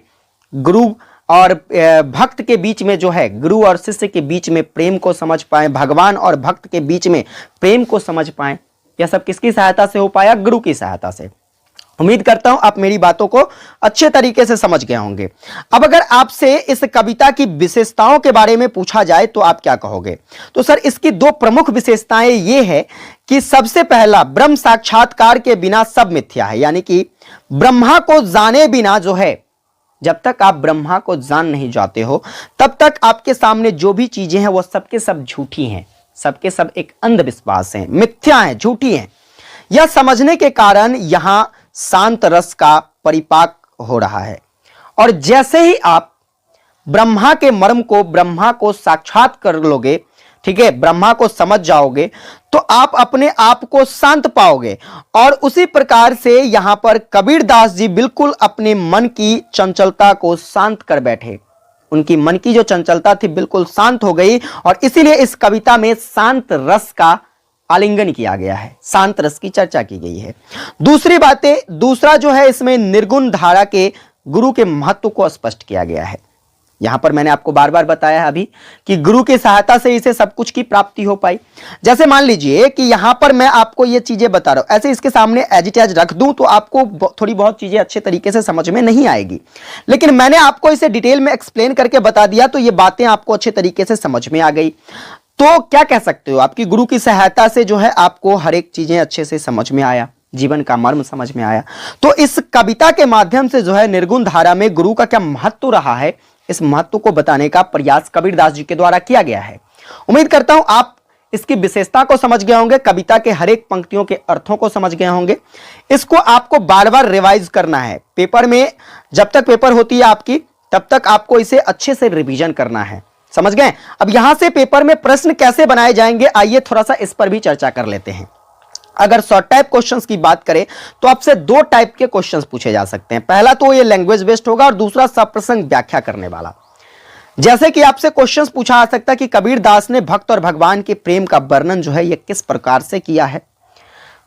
गुरु और भक्त के बीच में जो है, गुरु और शिष्य के बीच में प्रेम को समझ पाए, भगवान और भक्त के बीच में प्रेम को समझ पाए। यह सब किसकी सहायता से हो पाया? गुरु की सहायता से। उम्मीद करता हूं आप मेरी बातों को अच्छे तरीके से समझ गए होंगे। अब अगर आपसे इस कविता की विशेषताओं के बारे में पूछा जाए तो आप क्या कहोगे? तो सर इसकी दो प्रमुख विशेषताएं ये है कि सबसे पहला, ब्रह्म साक्षात्कार के बिना सब मिथ्या है। यानी कि ब्रह्मा को जाने बिना जो है, जब तक आप ब्रह्मा को जान नहीं जाते हो तब तक आपके सामने जो भी चीजें हैं वो सबके सब झूठी हैं, सबके सब एक अंधविश्वास हैं, मिथ्या हैं, झूठी हैं। यह समझने के कारण यहां शांत रस का परिपाक हो रहा है। और जैसे ही आप ब्रह्मा के मर्म को, ब्रह्मा को साक्षात कर लोगे, ठीक है, ब्रह्मा को समझ जाओगे, तो आप अपने आप को शांत पाओगे। और उसी प्रकार से यहां पर कबीर दास जी बिल्कुल अपने मन की चंचलता को शांत कर बैठे। उनकी मन की जो चंचलता थी बिल्कुल शांत हो गई, और इसीलिए इस कविता में शांत रस का आलिंगन किया गया है, शांत रस की चर्चा की गई है। दूसरा जो है इसमें निर्गुण धारा के गुरु के महत्व को स्पष्ट किया गया है। यहां पर मैंने आपको बार बार बताया अभी कि गुरु की सहायता से इसे सब कुछ की प्राप्ति हो पाई। जैसे मान लीजिए कि यहां पर मैं आपको ये चीजें बता रहा हूं, ऐसे इसके सामने एज इट इज रख दूं तो आपको थोड़ी बहुत चीजें अच्छे तरीके से समझ में नहीं आएगी, लेकिन मैंने आपको इसे डिटेल में एक्सप्लेन करके बता दिया तो ये बातें आपको अच्छे तरीके से समझ में आ गई। तो क्या कह सकते हो, आपकी गुरु की सहायता से जो है आपको हर एक चीजें अच्छे से समझ में आया, जीवन का मर्म समझ में आया। तो इस कविता के माध्यम से जो है निर्गुण धारा में गुरु का क्या महत्व रहा है, इस महत्व को बताने का प्रयास कबीर दास जी के द्वारा किया गया है। उम्मीद करता हूं आप इसकी विशेषता को समझ गए होंगे, कविता के हर एक पंक्तियों के अर्थों को समझ गए होंगे। इसको आपको बार बार रिवाइज करना है पेपर में, जब तक पेपर होती है आपकी तब तक आपको इसे अच्छे से रिवीजन करना है। समझ गए? अब यहां से पेपर में प्रश्न कैसे बनाए जाएंगे, आइए थोड़ा सा इस पर भी चर्चा कर लेते हैं। अगर शॉर्ट टाइप क्वेश्चंस की बात करें तो आपसे दो टाइप के क्वेश्चंस पूछे जा सकते हैं। पहला तो ये लैंग्वेज बेस्ड होगा और दूसरा सप्रसंग व्याख्या करने वाला। जैसे कि आपसे क्वेश्चंस पूछा जा सकता है कि कबीर दास ने भक्त और भगवान के प्रेम का वर्णन जो है ये किस प्रकार से किया है।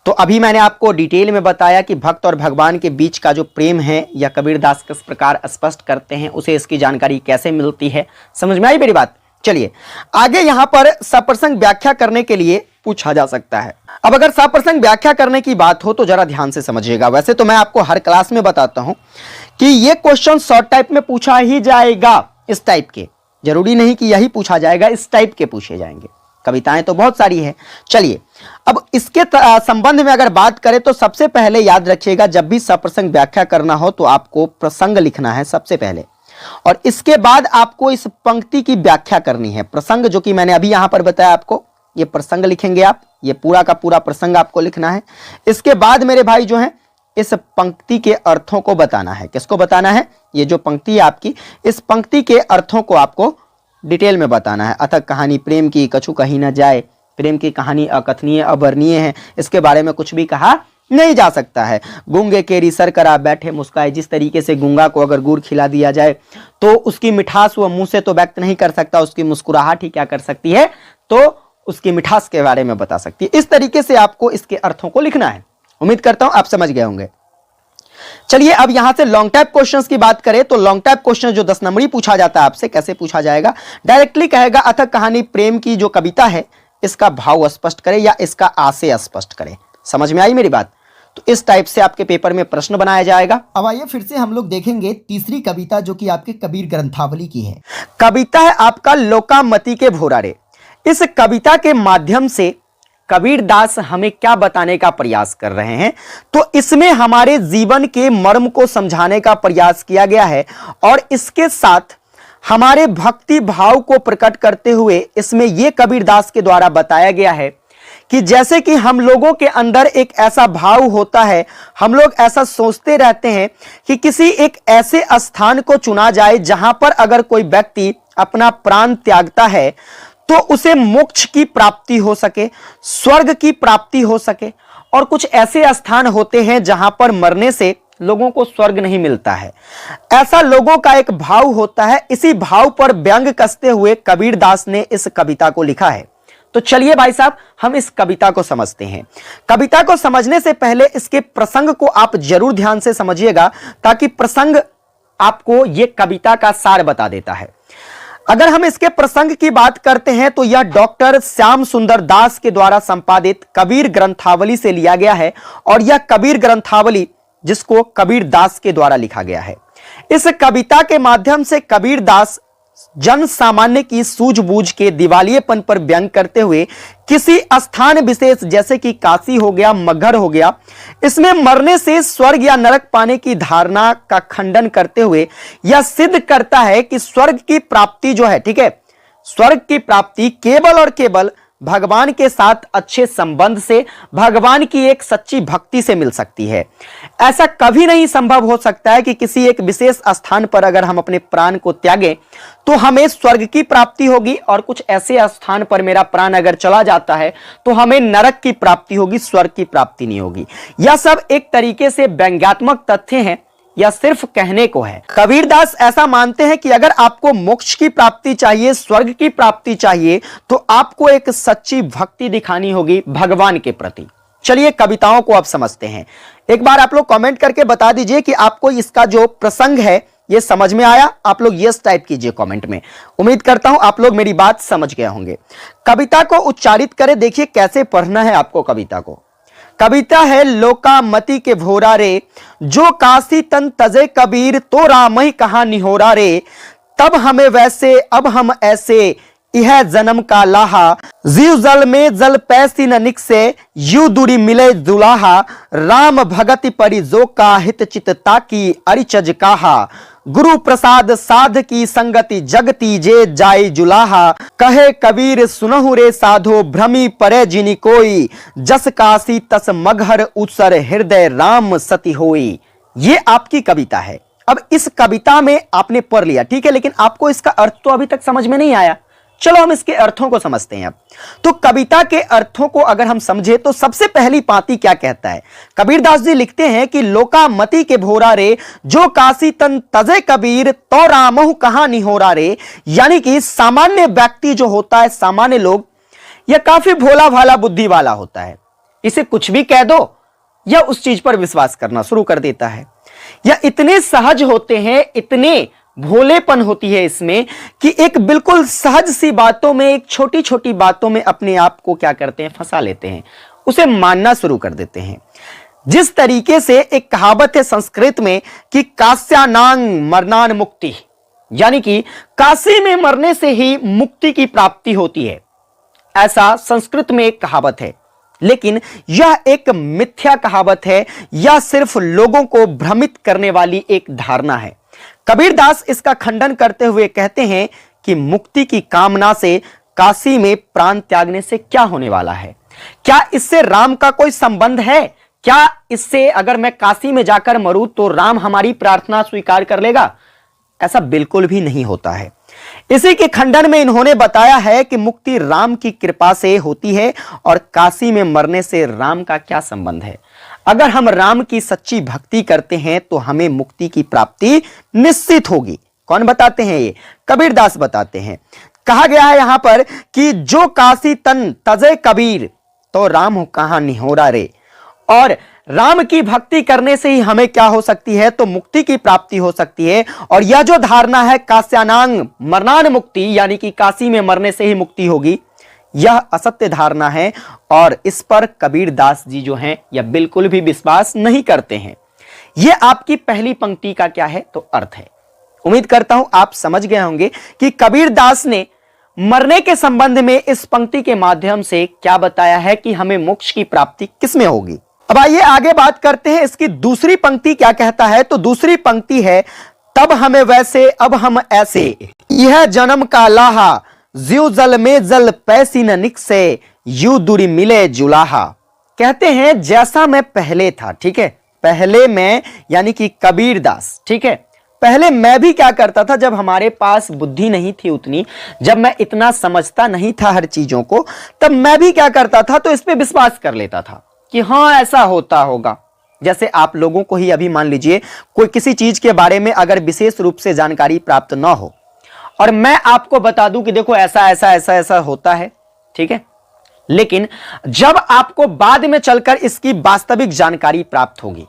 तो अभी मैंने आपको डिटेल में बताया कि भक्त और भगवान के बीच का जो प्रेम है या कबीर दास किस प्रकार स्पष्ट करते हैं, उसे इसकी जानकारी कैसे मिलती है। समझ में आई मेरी बात? चलिए आगे यहां पर सप्रसंग व्याख्या करने के लिए पूछा जा सकता है। अब अगर सप्रसंग व्याख्या करने की बात हो तो जरा ध्यान से समझिएगा। वैसे तो मैं आपको हर क्लास में बताता हूं कि ये क्वेश्चन शॉर्ट टाइप में पूछा ही जाएगा, इस टाइप के, जरूरी नहीं कि यही पूछा जाएगा, इस टाइप के पूछे जाएंगे। कविताएं तो बहुत सारी हैं। चलिए अब इसके संबंध में अगर बात करें तो सबसे पहले याद रखिएगा, जब भी सप्रसंग व्याख्या करना हो तो आपको प्रसंग लिखना है सबसे पहले, और इसके बाद आपको इस पंक्ति की व्याख्या करनी है। प्रसंग जो कि मैंने अभी यहां पर बताया आपको, ये प्रसंग लिखेंगे आप, ये पूरा का पूरा प्रसंग आपको लिखना है। इसके बाद मेरे भाई जो है इस पंक्ति के अर्थों को बताना है। किसको बताना है? ये जो पंक्ति है आपकी, इस पंक्ति के अर्थों को आपको डिटेल में बताना है। अथक कहानी प्रेम की कछु कही न जाए, प्रेम की कहानी अकथनीय अवर्णनीय है, इसके बारे में कुछ भी कहा नहीं जा सकता है। गूंगे केरी सर करा बैठे मुस्काए, जिस तरीके से गूंगा को अगर गुड़ खिला दिया जाए तो उसकी मिठास वो मुंह से तो व्यक्त नहीं कर सकता, उसकी मुस्कुराहट ही क्या कर सकती है, तो उसकी मिठास के बारे में बता सकती है। इस तरीके से आपको इसके अर्थों को लिखना है। उम्मीद करता हूं आप समझ गए होंगे। चलिए अब यहां से लॉन्ग टाइप क्वेश्चंस की बात करें तो लॉन्ग टाइप क्वेश्चन जो 10 नंबरी पूछा जाता है आपसे, कैसे पूछा जाएगा? डायरेक्टली कहेगा अथक कहानी प्रेम की जो कविता है इसका भाव स्पष्ट करे या इसका आशय स्पष्ट करे। समझ में आई मेरी बात? तो इस टाइप से आपके पेपर में प्रश्न बनाया जाएगा। अब आइए फिर से हम लोग देखेंगे तीसरी कविता जो कि आपके कबीर ग्रंथावली की है। कविता है आपका लोकामती के भोरारे। इस कविता के माध्यम से कबीर दास हमें क्या बताने का प्रयास कर रहे हैं? तो इसमें हमारे जीवन के मर्म को समझाने का प्रयास किया गया है और इसके साथ हमारे भक्ति भाव को प्रकट करते हुए इसमें यह कबीर दास के द्वारा बताया गया है कि जैसे कि हम लोगों के अंदर एक ऐसा भाव होता है, हम लोग ऐसा सोचते रहते हैं कि किसी एक ऐसे स्थान को चुना जाए जहां पर अगर कोई व्यक्ति अपना प्राण त्यागता है तो उसे मोक्ष की प्राप्ति हो सके, स्वर्ग की प्राप्ति हो सके। और कुछ ऐसे स्थान होते हैं जहां पर मरने से लोगों को स्वर्ग नहीं मिलता है, ऐसा लोगों का एक भाव होता है। इसी भाव पर व्यंग कसते हुए कबीर दास ने इस कविता को लिखा है। तो चलिए भाई साहब हम इस कविता को समझते हैं। कविता को समझने से पहले इसके प्रसंग को आप जरूर ध्यान से समझिएगा, ताकि प्रसंग आपको यह कविता का सार बता देता है। अगर हम इसके प्रसंग की बात करते हैं तो यह डॉक्टर श्याम सुंदर दास के द्वारा संपादित कबीर ग्रंथावली से लिया गया है और यह कबीर ग्रंथावली जिसको कबीर दास के द्वारा लिखा गया है। इस कविता के माध्यम से कबीर दास जन सामान्य की सूझबूझ के दिवालियेपन पर व्यंग करते हुए किसी स्थान विशेष जैसे कि काशी हो गया, मगहर हो गया, इसमें मरने से स्वर्ग या नरक पाने की धारणा का खंडन करते हुए यह सिद्ध करता है कि स्वर्ग की प्राप्ति जो है, ठीक है, स्वर्ग की प्राप्ति केवल और केवल भगवान के साथ अच्छे संबंध से, भगवान की एक सच्ची भक्ति से मिल सकती है। ऐसा कभी नहीं संभव हो सकता है कि किसी एक विशेष स्थान पर अगर हम अपने प्राण को त्यागें तो हमें स्वर्ग की प्राप्ति होगी, और कुछ ऐसे स्थान पर मेरा प्राण अगर चला जाता है तो हमें नरक की प्राप्ति होगी, स्वर्ग की प्राप्ति नहीं होगी। यह सब एक तरीके से व्यंग्यात्मक तथ्य हैं या सिर्फ कहने को है। कबीर दास ऐसा मानते हैं कि अगर आपको मोक्ष की प्राप्ति चाहिए, स्वर्ग की प्राप्ति चाहिए, तो आपको एक सच्ची भक्ति दिखानी होगी भगवान के प्रति। चलिए कविताओं को अब समझते हैं। एक बार आप लोग कमेंट करके बता दीजिए कि आपको इसका जो प्रसंग है ये समझ में आया। आप लोग यस टाइप कीजिए कमेंट में। उम्मीद करता हूं आप लोग मेरी बात समझ गए होंगे। कविता को उच्चारित करें, देखिए कैसे पढ़ना है आपको कविता को। कविता है लोकामती के भोरा रे, जो काशी तन तजे कबीर, तो राम ही कहा निहोरा रे। तब हमें वैसे अब हम ऐसे, यह जन्म का लाहा, जीव जल में जल पैसी न निकसे, यू दूरी मिले दुलाहा। राम भगति परि जो का हित चित ताकी, अरिचज काहा। गुरु प्रसाद साध की संगति, जगती जे जाय जुलाहा। कहे कबीर सुनहु रे साधो, भ्रमी परे जिनि कोई, जस काशी तस मगहर उसर, हृदय राम सती होई। ये आपकी कविता है। अब इस कविता में आपने पढ़ लिया, ठीक है, लेकिन आपको इसका अर्थ तो अभी तक समझ में नहीं आया। चलो हम इसके अर्थों को समझते हैं। अब तो कविता के अर्थों को अगर हम समझे तो सबसे पहली पाती क्या कहता है? कबीरदास जी लिखते हैं कि लोकामती के भोरा रे, जो काशी तन तजे कबीर, तो रामहु कहां निहोरा रे। यानी कि सामान्य व्यक्ति जो होता है, सामान्य लोग, यह काफी भोला भाला बुद्धि वाला होता है। इसे कुछ भी कह दो यह उस चीज पर विश्वास करना शुरू कर देता है। यह इतने सहज होते हैं, इतने भोलेपन होती है इसमें कि एक बिल्कुल सहज सी बातों में, एक छोटी छोटी बातों में अपने आप को क्या करते हैं, फंसा लेते हैं, उसे मानना शुरू कर देते हैं। जिस तरीके से एक कहावत है संस्कृत में कि कास्यानांग मरणान मुक्ति, यानी कि काशी में मरने से ही मुक्ति की प्राप्ति होती है, ऐसा संस्कृत में एक कहावत है। लेकिन यह एक मिथ्या कहावत है, यह सिर्फ लोगों को भ्रमित करने वाली एक धारणा है। कबीरदास इसका खंडन करते हुए कहते हैं कि मुक्ति की कामना से काशी में प्राण त्यागने से क्या होने वाला है? क्या इससे राम का कोई संबंध है? क्या इससे अगर मैं काशी में जाकर मरूं तो राम हमारी प्रार्थना स्वीकार कर लेगा? ऐसा बिल्कुल भी नहीं होता है। इसी के खंडन में इन्होंने बताया है कि मुक्ति राम की कृपा से होती है और काशी में मरने से राम का क्या संबंध है। अगर हम राम की सच्ची भक्ति करते हैं तो हमें मुक्ति की प्राप्ति निश्चित होगी। कौन बताते हैं? ये कबीरदास बताते हैं। कहा गया है यहां पर कि जो काशी तन तजे कबीर तो राम हो कहां निहोरा रे। और राम की भक्ति करने से ही हमें क्या हो सकती है, तो मुक्ति की प्राप्ति हो सकती है। और यह जो धारणा है कास्यानांग मरणान मुक्ति, यानी कि काशी में मरने से ही मुक्ति होगी, यह असत्य धारणा है और इस पर कबीरदास जी जो हैं यह बिल्कुल भी विश्वास नहीं करते हैं। यह आपकी पहली पंक्ति का क्या है, तो अर्थ है। उम्मीद करता हूं आप समझ गए होंगे कि कबीरदास ने मरने के संबंध में इस पंक्ति के माध्यम से क्या बताया है कि हमें मोक्ष की प्राप्ति किसमें होगी। अब आइए आगे बात करते हैं, इसकी दूसरी पंक्ति क्या कहता है। तो दूसरी पंक्ति है, तब हमें वैसे अब हम ऐसे, यह जन्म का लाहा ज्यू जल में जल पैसी न निकसे, यू दूरी मिले जुलाहा। कहते हैं जैसा मैं पहले था, ठीक है, पहले मैं यानी कि कबीरदास, ठीक है, पहले मैं भी क्या करता था, जब हमारे पास बुद्धि नहीं थी उतनी, जब मैं इतना समझता नहीं था हर चीजों को, तब मैं भी क्या करता था, तो इस पे विश्वास कर लेता था कि हां ऐसा होता होगा। जैसे आप लोगों को ही अभी मान लीजिए कोई किसी चीज के बारे में अगर विशेष रूप से जानकारी प्राप्त ना हो और मैं आपको बता दूं कि देखो ऐसा ऐसा ऐसा ऐसा होता है, ठीक है, लेकिन जब आपको बाद में चलकर इसकी वास्तविक जानकारी प्राप्त होगी,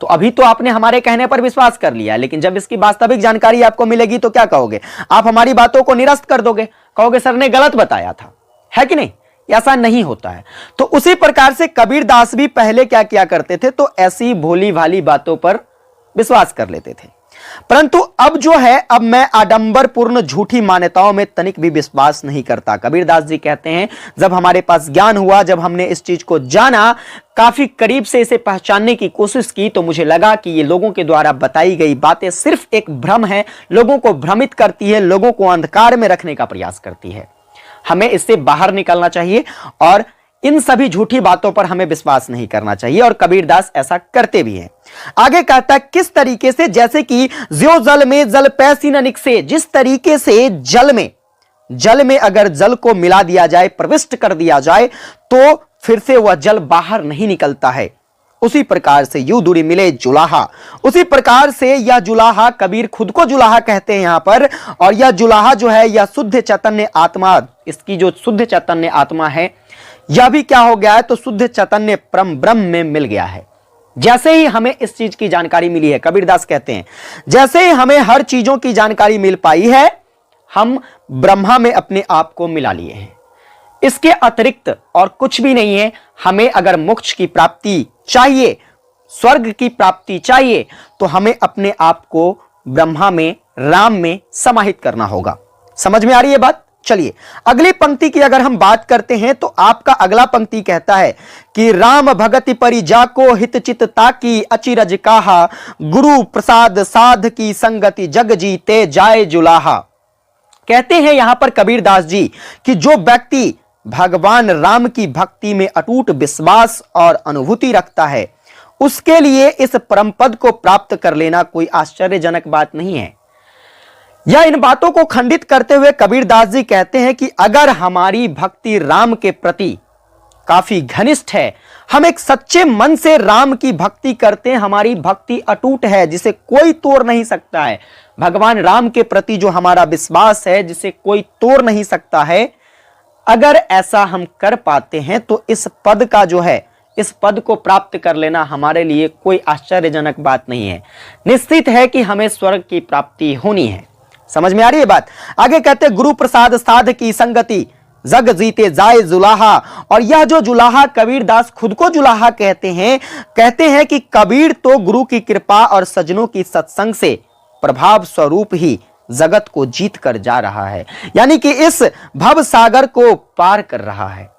तो अभी तो आपने हमारे कहने पर विश्वास कर लिया, लेकिन जब इसकी वास्तविक जानकारी आपको मिलेगी तो क्या कहोगे? आप हमारी बातों को निरस्त कर दोगे, कहोगे सर ने गलत बताया था, है कि नहीं? ऐसा नहीं होता है। तो उसी प्रकार से कबीरदास भी पहले क्या किया करते थे, तो ऐसी भोली भाली बातों पर विश्वास कर लेते थे। परंतु अब जो है, अब मैं आडंबरपूर्ण झूठी मान्यताओं में तनिक भी विश्वास नहीं करता। कबीरदास जी कहते हैं जब हमारे पास ज्ञान हुआ, जब हमने इस चीज को जाना, काफी करीब से इसे पहचानने की कोशिश की, तो मुझे लगा कि ये लोगों के द्वारा बताई गई बातें सिर्फ एक भ्रम है, लोगों को भ्रमित करती है, लोगों को अंधकार में रखने का प्रयास करती है। हमें इससे बाहर निकलना चाहिए और इन सभी झूठी बातों पर हमें विश्वास नहीं करना चाहिए, और कबीरदास ऐसा करते भी हैं। आगे कहता है किस तरीके से, जैसे कि ज्यो जल में जल पैसी न निकसे, जिस तरीके से जल में अगर जल को मिला दिया जाए, प्रविष्ट कर दिया जाए, तो फिर से वह जल बाहर नहीं निकलता है, उसी प्रकार से यू दूरी मिले जुलाहा, उसी प्रकार से यह जुलाहा, कबीर खुद को जुलाहा कहते हैं यहां पर, और यह जुलाहा जो है यह शुद्ध चैतन्य आत्मा, इसकी जो शुद्ध चैतन्य आत्मा है यह भी क्या हो गया है, तो शुद्ध चैतन्य परम ब्रह्म में मिल गया है। जैसे ही हमें इस चीज की जानकारी मिली है, कबीरदास कहते हैं जैसे ही हमें हर चीजों की जानकारी मिल पाई है, हम ब्रह्मा में अपने आप को मिला लिए हैं। इसके अतिरिक्त और कुछ भी नहीं है। हमें अगर मोक्ष की प्राप्ति चाहिए, स्वर्ग की प्राप्ति चाहिए, तो हमें अपने आप को ब्रह्मा में, राम में समाहित करना होगा। समझ में आ रही है बात? चलिए अगली पंक्ति की अगर हम बात करते हैं, तो आपका अगला पंक्ति कहता है कि राम भगति परि जाको हित चित ताकी, अचिरज काहा गुरु प्रसाद साध की संगति जग जीते जाए जुलाहा। कहते हैं यहां पर कबीरदास जी कि जो व्यक्ति भगवान राम की भक्ति में अटूट विश्वास और अनुभूति रखता है, उसके लिए इस परम पद को प्राप्त कर लेना कोई आश्चर्यजनक बात नहीं है। यह इन बातों को खंडित करते हुए कबीरदास जी कहते हैं कि अगर हमारी भक्ति राम के प्रति काफी घनिष्ठ है, हम एक सच्चे मन से राम की भक्ति करते हैं, हमारी भक्ति अटूट है जिसे कोई तोड़ नहीं सकता है, भगवान राम के प्रति जो हमारा विश्वास है जिसे कोई तोड़ नहीं सकता है, अगर ऐसा हम कर पाते हैं तो इस पद का जो है, इस पद को प्राप्त कर लेना हमारे लिए कोई आश्चर्यजनक बात नहीं है। निश्चित है कि हमें स्वर्ग की प्राप्ति होनी है। समझ में आ रही है बात? आगे कहते गुरु प्रसाद साध की संगति जग जीते जाए जुलाहा। और यह जो जुलाहा कबीरदास खुद को जुलाहा कहते हैं कि कबीर तो गुरु की कृपा और सज्जनों की सत्संग से प्रभाव स्वरूप ही जगत को जीत कर जा रहा है, यानी कि इस भव सागर को पार कर रहा है।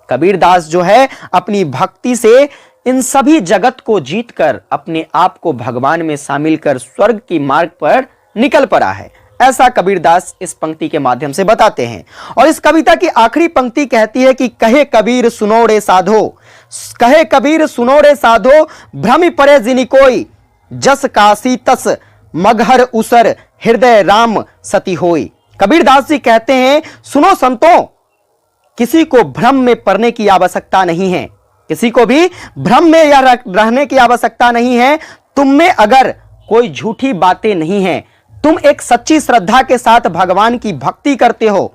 कबीरदास जो है अपनी भक्ति से इन सभी जगत को जीतकर अपने आप को भगवान में शामिल कर स्वर्ग की मार्ग पर निकल पड़ा है। ऐसा कबीरदास इस पंक्ति के माध्यम से बताते हैं। और इस कविता की आखिरी पंक्ति कहती है कि कहे कबीर सुनो रे साधो, कहे कबीर सुनो रे साधो, भ्रमि परे जिनि कोई, जस काशी तस मगहर उसर, हृदय राम सती होई। कबीरदास जी कहते हैं, सुनो संतों, किसी को भ्रम में पड़ने की आवश्यकता नहीं है, किसी को भी भ्रम में या रहने की आवश्यकता नहीं है। तुम में अगर कोई झूठी बातें नहीं है, तुम एक सच्ची श्रद्धा के साथ भगवान की भक्ति करते हो,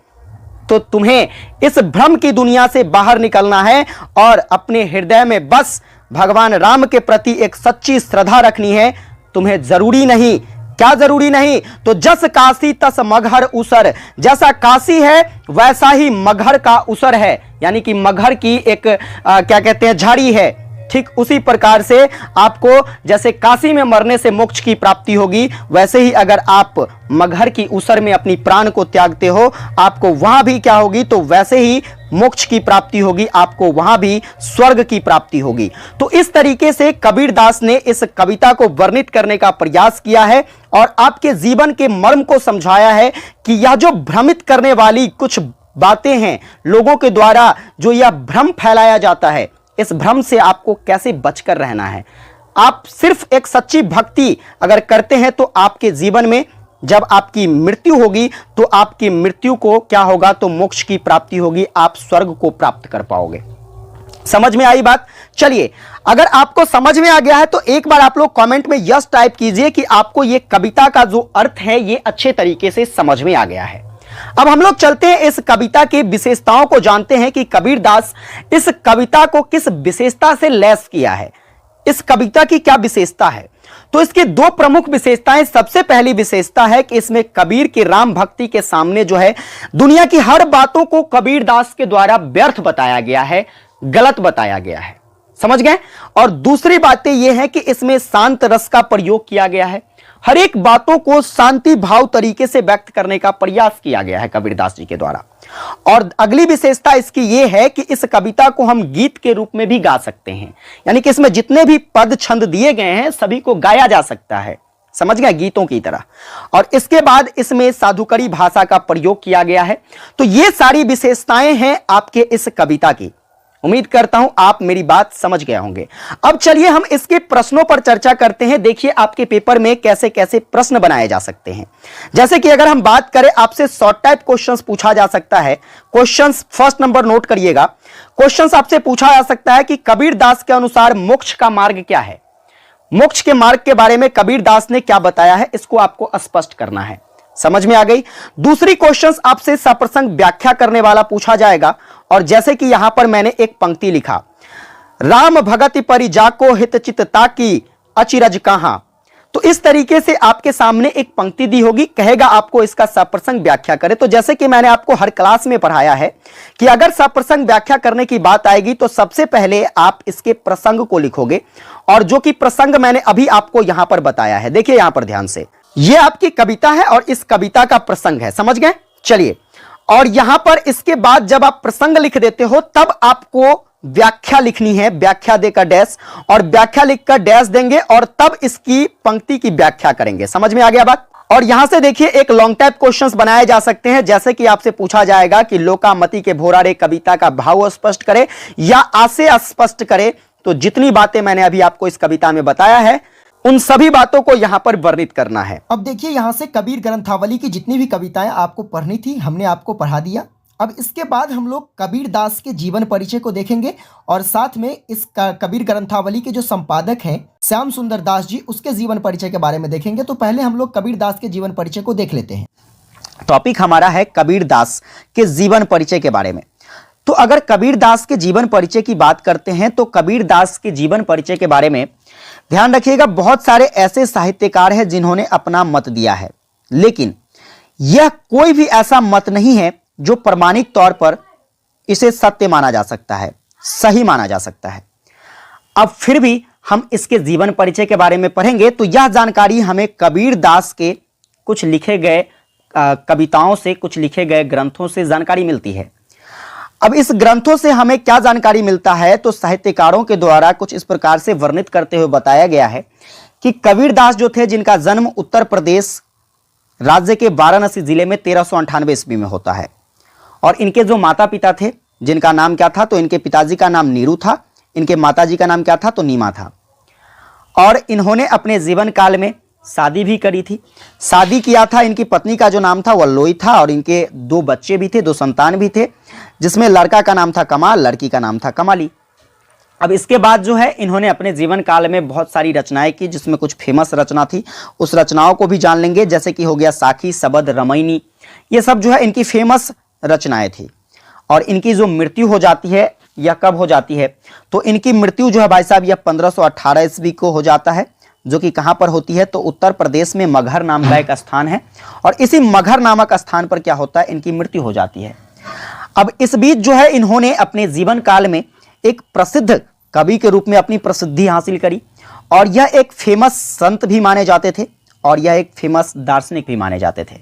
तो तुम्हें इस भ्रम की दुनिया से बाहर निकलना है और अपने हृदय में बस भगवान राम के प्रति एक सच्ची श्रद्धा रखनी है। तुम्हें जरूरी नहीं, क्या जरूरी नहीं? तो जस काशी तस मगहर उसर, जैसा काशी है वैसा ही मगहर का उसर है, यानी कि मगहर की एक क्या कहते हैं, झाड़ी है। ठीक उसी प्रकार से आपको जैसे काशी में मरने से मोक्ष की प्राप्ति होगी, वैसे ही अगर आप मगहर की उसर में अपनी प्राण को त्यागते हो, आपको वहां भी क्या होगी? तो वैसे ही मोक्ष की प्राप्ति होगी, आपको वहां भी स्वर्ग की प्राप्ति होगी। तो इस तरीके से कबीरदास ने इस कविता को वर्णित करने का प्रयास किया है और आपके जीवन के मर्म को समझाया है कि यह जो भ्रमित करने वाली कुछ बातें हैं, लोगों के द्वारा जो यह भ्रम फैलाया जाता है, इस भ्रम से आपको कैसे बचकर रहना है। आप सिर्फ एक सच्ची भक्ति अगर करते हैं तो आपके जीवन में जब आपकी मृत्यु होगी तो आपकी मृत्यु को क्या होगा? तो मोक्ष की प्राप्ति होगी, आप स्वर्ग को प्राप्त कर पाओगे। समझ में आई बात? चलिए, अगर आपको समझ में आ गया है तो एक बार आप लोग कमेंट में यस टाइप कीजिए कि आपको यह कविता का जो अर्थ है ये अच्छे तरीके से समझ में आ गया है। अब हम लोग चलते हैं इस कविता की विशेषताओं को जानते हैं कि कबीरदास इस कविता को किस विशेषता से लैस किया है। इस कविता की क्या विशेषता है? तो इसकी दो प्रमुख विशेषताएं। सबसे पहली विशेषता है कि इसमें कबीर की राम भक्ति के सामने जो है दुनिया की हर बातों को कबीरदास के द्वारा व्यर्थ बताया गया है, गलत बताया गया है। समझ गए? और दूसरी बातें यह है कि इसमें शांत रस का प्रयोग किया गया है, हर एक बातों को शांति भाव तरीके से व्यक्त करने का प्रयास किया गया है कबीरदास जी के द्वारा। और अगली विशेषता इसकी यह है कि इस कविता को हम गीत के रूप में भी गा सकते हैं, यानी कि इसमें जितने भी पद छंद दिए गए हैं सभी को गाया जा सकता है। समझ गए? गीतों की तरह। और इसके बाद इसमें साधुकरी भाषा का प्रयोग किया गया है। तो ये सारी विशेषताएं हैं आपके इस कविता की। उम्मीद करता हूं आप मेरी बात समझ गए होंगे। अब चलिए हम इसके प्रश्नों पर चर्चा करते हैं। देखिए आपके पेपर में कैसे कैसे प्रश्न बनाए जा सकते हैं। जैसे कि अगर हम बात करें, आपसे शॉर्ट टाइप क्वेश्चंस पूछा जा सकता है। क्वेश्चंस फर्स्ट नंबर नोट करिएगा। क्वेश्चंस आपसे पूछा जा सकता है कि कबीरदास के अनुसार मोक्ष का मार्ग क्या है। मोक्ष के मार्ग के बारे में कबीरदास ने क्या बताया है, इसको आपको स्पष्ट करना है। समझ में आ गई? दूसरी क्वेश्चंस आपसे सप्रसंग व्याख्या करने वाला पूछा जाएगा। और जैसे कि यहां पर मैंने एक पंक्ति लिखा, राम भगति परिजाको हित चित्ता की अचिरज कहां। तो इस तरीके से आपके सामने एक पंक्ति दी होगी, कहेगा आपको इसका सप्रसंग व्याख्या करें। तो जैसे कि मैंने आपको हर क्लास में पढ़ाया है कि अगर सप्रसंग व्याख्या करने की बात आएगी तो सबसे पहले आप इसके प्रसंग को लिखोगे, और जो कि प्रसंग मैंने अभी आपको यहां पर बताया है। देखिए यहां पर ध्यान से, यह आपकी कविता है और इस कविता का प्रसंग है। समझ गए? चलिए, और यहां पर इसके बाद जब आप प्रसंग लिख देते हो तब आपको व्याख्या लिखनी है। व्याख्या देकर डैश, और व्याख्या लिखकर डैश देंगे और तब इसकी पंक्ति की व्याख्या करेंगे। समझ में आ गया बात? और यहां से देखिए एक लॉन्ग टाइप क्वेश्चंस बनाए जा सकते हैं। जैसे कि आपसे पूछा जाएगा कि लोकामती के भोरा रे कविता का भाव स्पष्ट करे या आशय स्पष्ट करे। तो जितनी बातें मैंने अभी आपको इस कविता में बताया है उन सभी बातों को यहां पर वर्णित करना है। अब देखिए यहाँ से कबीर ग्रंथावली की जितनी भी कविताएं आपको पढ़नी थी हमने आपको पढ़ा दिया। अब इसके बाद हम लोग कबीरदास के जीवन परिचय को देखेंगे और साथ में इस कबीर ग्रंथावली के जो संपादक हैं श्याम सुंदर दास जी, उसके जीवन परिचय के बारे में देखेंगे। तो पहले हम लोग कबीरदास के जीवन परिचय को देख लेते हैं। टॉपिक हमारा है कबीरदास के जीवन परिचय के बारे में। तो तो अगर कबीरदास के जीवन परिचय की बात करते हैं तो कबीरदास के जीवन परिचय के बारे में ध्यान रखिएगा, बहुत सारे ऐसे साहित्यकार हैं जिन्होंने अपना मत दिया है, लेकिन यह कोई भी ऐसा मत नहीं है जो प्रमाणिक तौर पर इसे सत्य माना जा सकता है, सही माना जा सकता है। अब फिर भी हम इसके जीवन परिचय के बारे में पढ़ेंगे तो यह जानकारी हमें कबीरदास के कुछ लिखे गए कविताओं से, कुछ लिखे गए ग्रंथों से जानकारी मिलती है। अब इस ग्रंथों से हमें क्या जानकारी मिलता है, तो साहित्यकारों के द्वारा कुछ इस प्रकार से वर्णित करते हुए बताया गया है कि कबीरदास जो थे, जिनका जन्म उत्तर प्रदेश राज्य के वाराणसी जिले में 1398 ईस्वी में होता है, और इनके जो माता पिता थे जिनका नाम क्या था, तो इनके पिताजी का नाम नीरू था, इनके माताजी का नाम क्या था, तो नीमा था। और इन्होंने अपने जीवन काल में शादी भी करी थी। शादी किया था, इनकी पत्नी का जो नाम था वह लोई था, और इनके 2 बच्चे भी थे, 2 संतान भी थे, जिसमें लड़का का नाम था कमाल, लड़की का नाम था कमाली। अब इसके बाद जो है इन्होंने अपने जीवन काल में बहुत सारी रचनाएं की, जिसमें कुछ फेमस रचना थी, उस रचनाओं को भी जान लेंगे, जैसे कि हो गया साखी, सबद, रमैनी, ये सब जो है इनकी फेमस रचनाएं थी। और इनकी जो मृत्यु हो जाती है, यह कब हो जाती है, तो इनकी मृत्यु जो है भाई साहब यह 1518 ईस्वी को हो जाता है, जो कि कहां पर होती है, तो उत्तर प्रदेश में मगहर नाम का एक स्थान है, और इसी मगहर नामक स्थान पर क्या होता है, इनकी मृत्यु हो जाती है। अब इस बीच जो है इन्होंने अपने जीवन काल में एक प्रसिद्ध कवि के रूप में अपनी प्रसिद्धि हासिल करी, और यह एक फेमस संत भी माने जाते थे, और यह एक फेमस दार्शनिक भी माने जाते थे।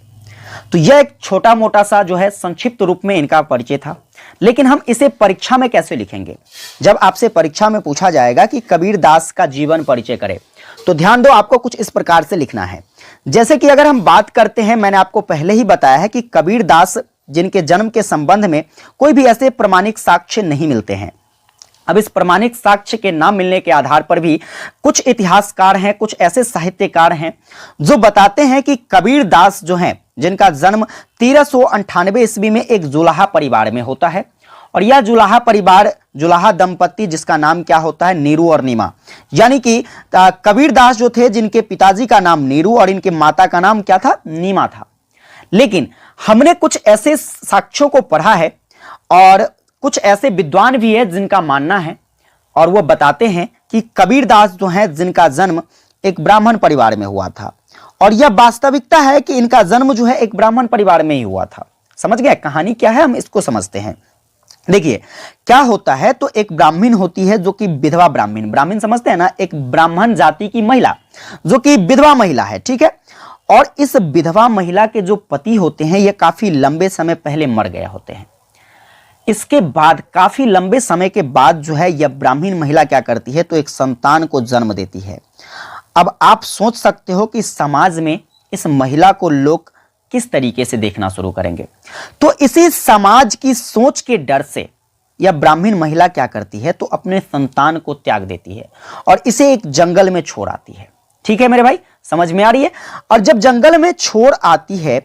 तो यह एक छोटा मोटा सा जो है संक्षिप्त रूप में इनका परिचय था। लेकिन हम इसे परीक्षा में कैसे लिखेंगे? जब आपसे परीक्षा में पूछा जाएगा कि कबीरदास का जीवन परिचय करें, तो ध्यान दो, आपको कुछ इस प्रकार से लिखना है। जैसे कि अगर हम बात करते हैं, मैंने आपको पहले ही बताया है कि कबीरदास जिनके जन्म के संबंध में कोई भी ऐसे प्रमाणिक साक्ष्य नहीं मिलते हैं। अब इस प्रमाणिक साक्ष्य के ना मिलने के आधार पर भी कुछ इतिहासकार हैं, कुछ ऐसे साहित्यकार हैं जो बताते हैं कि कबीरदास जो हैं, जिनका जन्म 1398 ईस्वी में एक जुलाहा परिवार में होता है, और यह जुलाहा परिवार, जुलाहा दंपत्ति जिसका नाम क्या होता है, नीरू और नीमा, यानी कि कबीरदास जो थे जिनके पिताजी का नाम नीरू और इनके माता का नाम क्या था, नीमा था। लेकिन हमने कुछ ऐसे साक्ष्यों को पढ़ा है, और कुछ ऐसे विद्वान भी हैं जिनका मानना है, और वो बताते हैं कि कबीरदास जो हैं जिनका जन्म एक ब्राह्मण परिवार में हुआ था, और यह वास्तविकता है कि इनका जन्म जो है एक ब्राह्मण परिवार में ही हुआ था। समझ गए कहानी क्या है, हम इसको समझते हैं। देखिए क्या होता है, तो एक ब्राह्मण होती है जो कि विधवा ब्राह्मण, ब्राह्मण समझते हैं ना, एक ब्राह्मण जाति की महिला जो कि विधवा महिला है, ठीक है। और इस विधवा महिला के जो पति होते हैं ये काफी लंबे समय पहले मर गए होते हैं। इसके बाद काफी लंबे समय के बाद जो है यह ब्राह्मण महिला क्या करती है, तो एक संतान को जन्म देती है। अब आप सोच सकते हो कि समाज में इस महिला को लोग किस तरीके से देखना शुरू करेंगे। तो इसी समाज की सोच के डर से यह ब्राह्मण महिला क्या करती है, तो अपने संतान को त्याग देती है और इसे एक जंगल में छोड़ आती है। ठीक है मेरे भाई, समझ में आ रही है। और जब जंगल में छोड़ आती है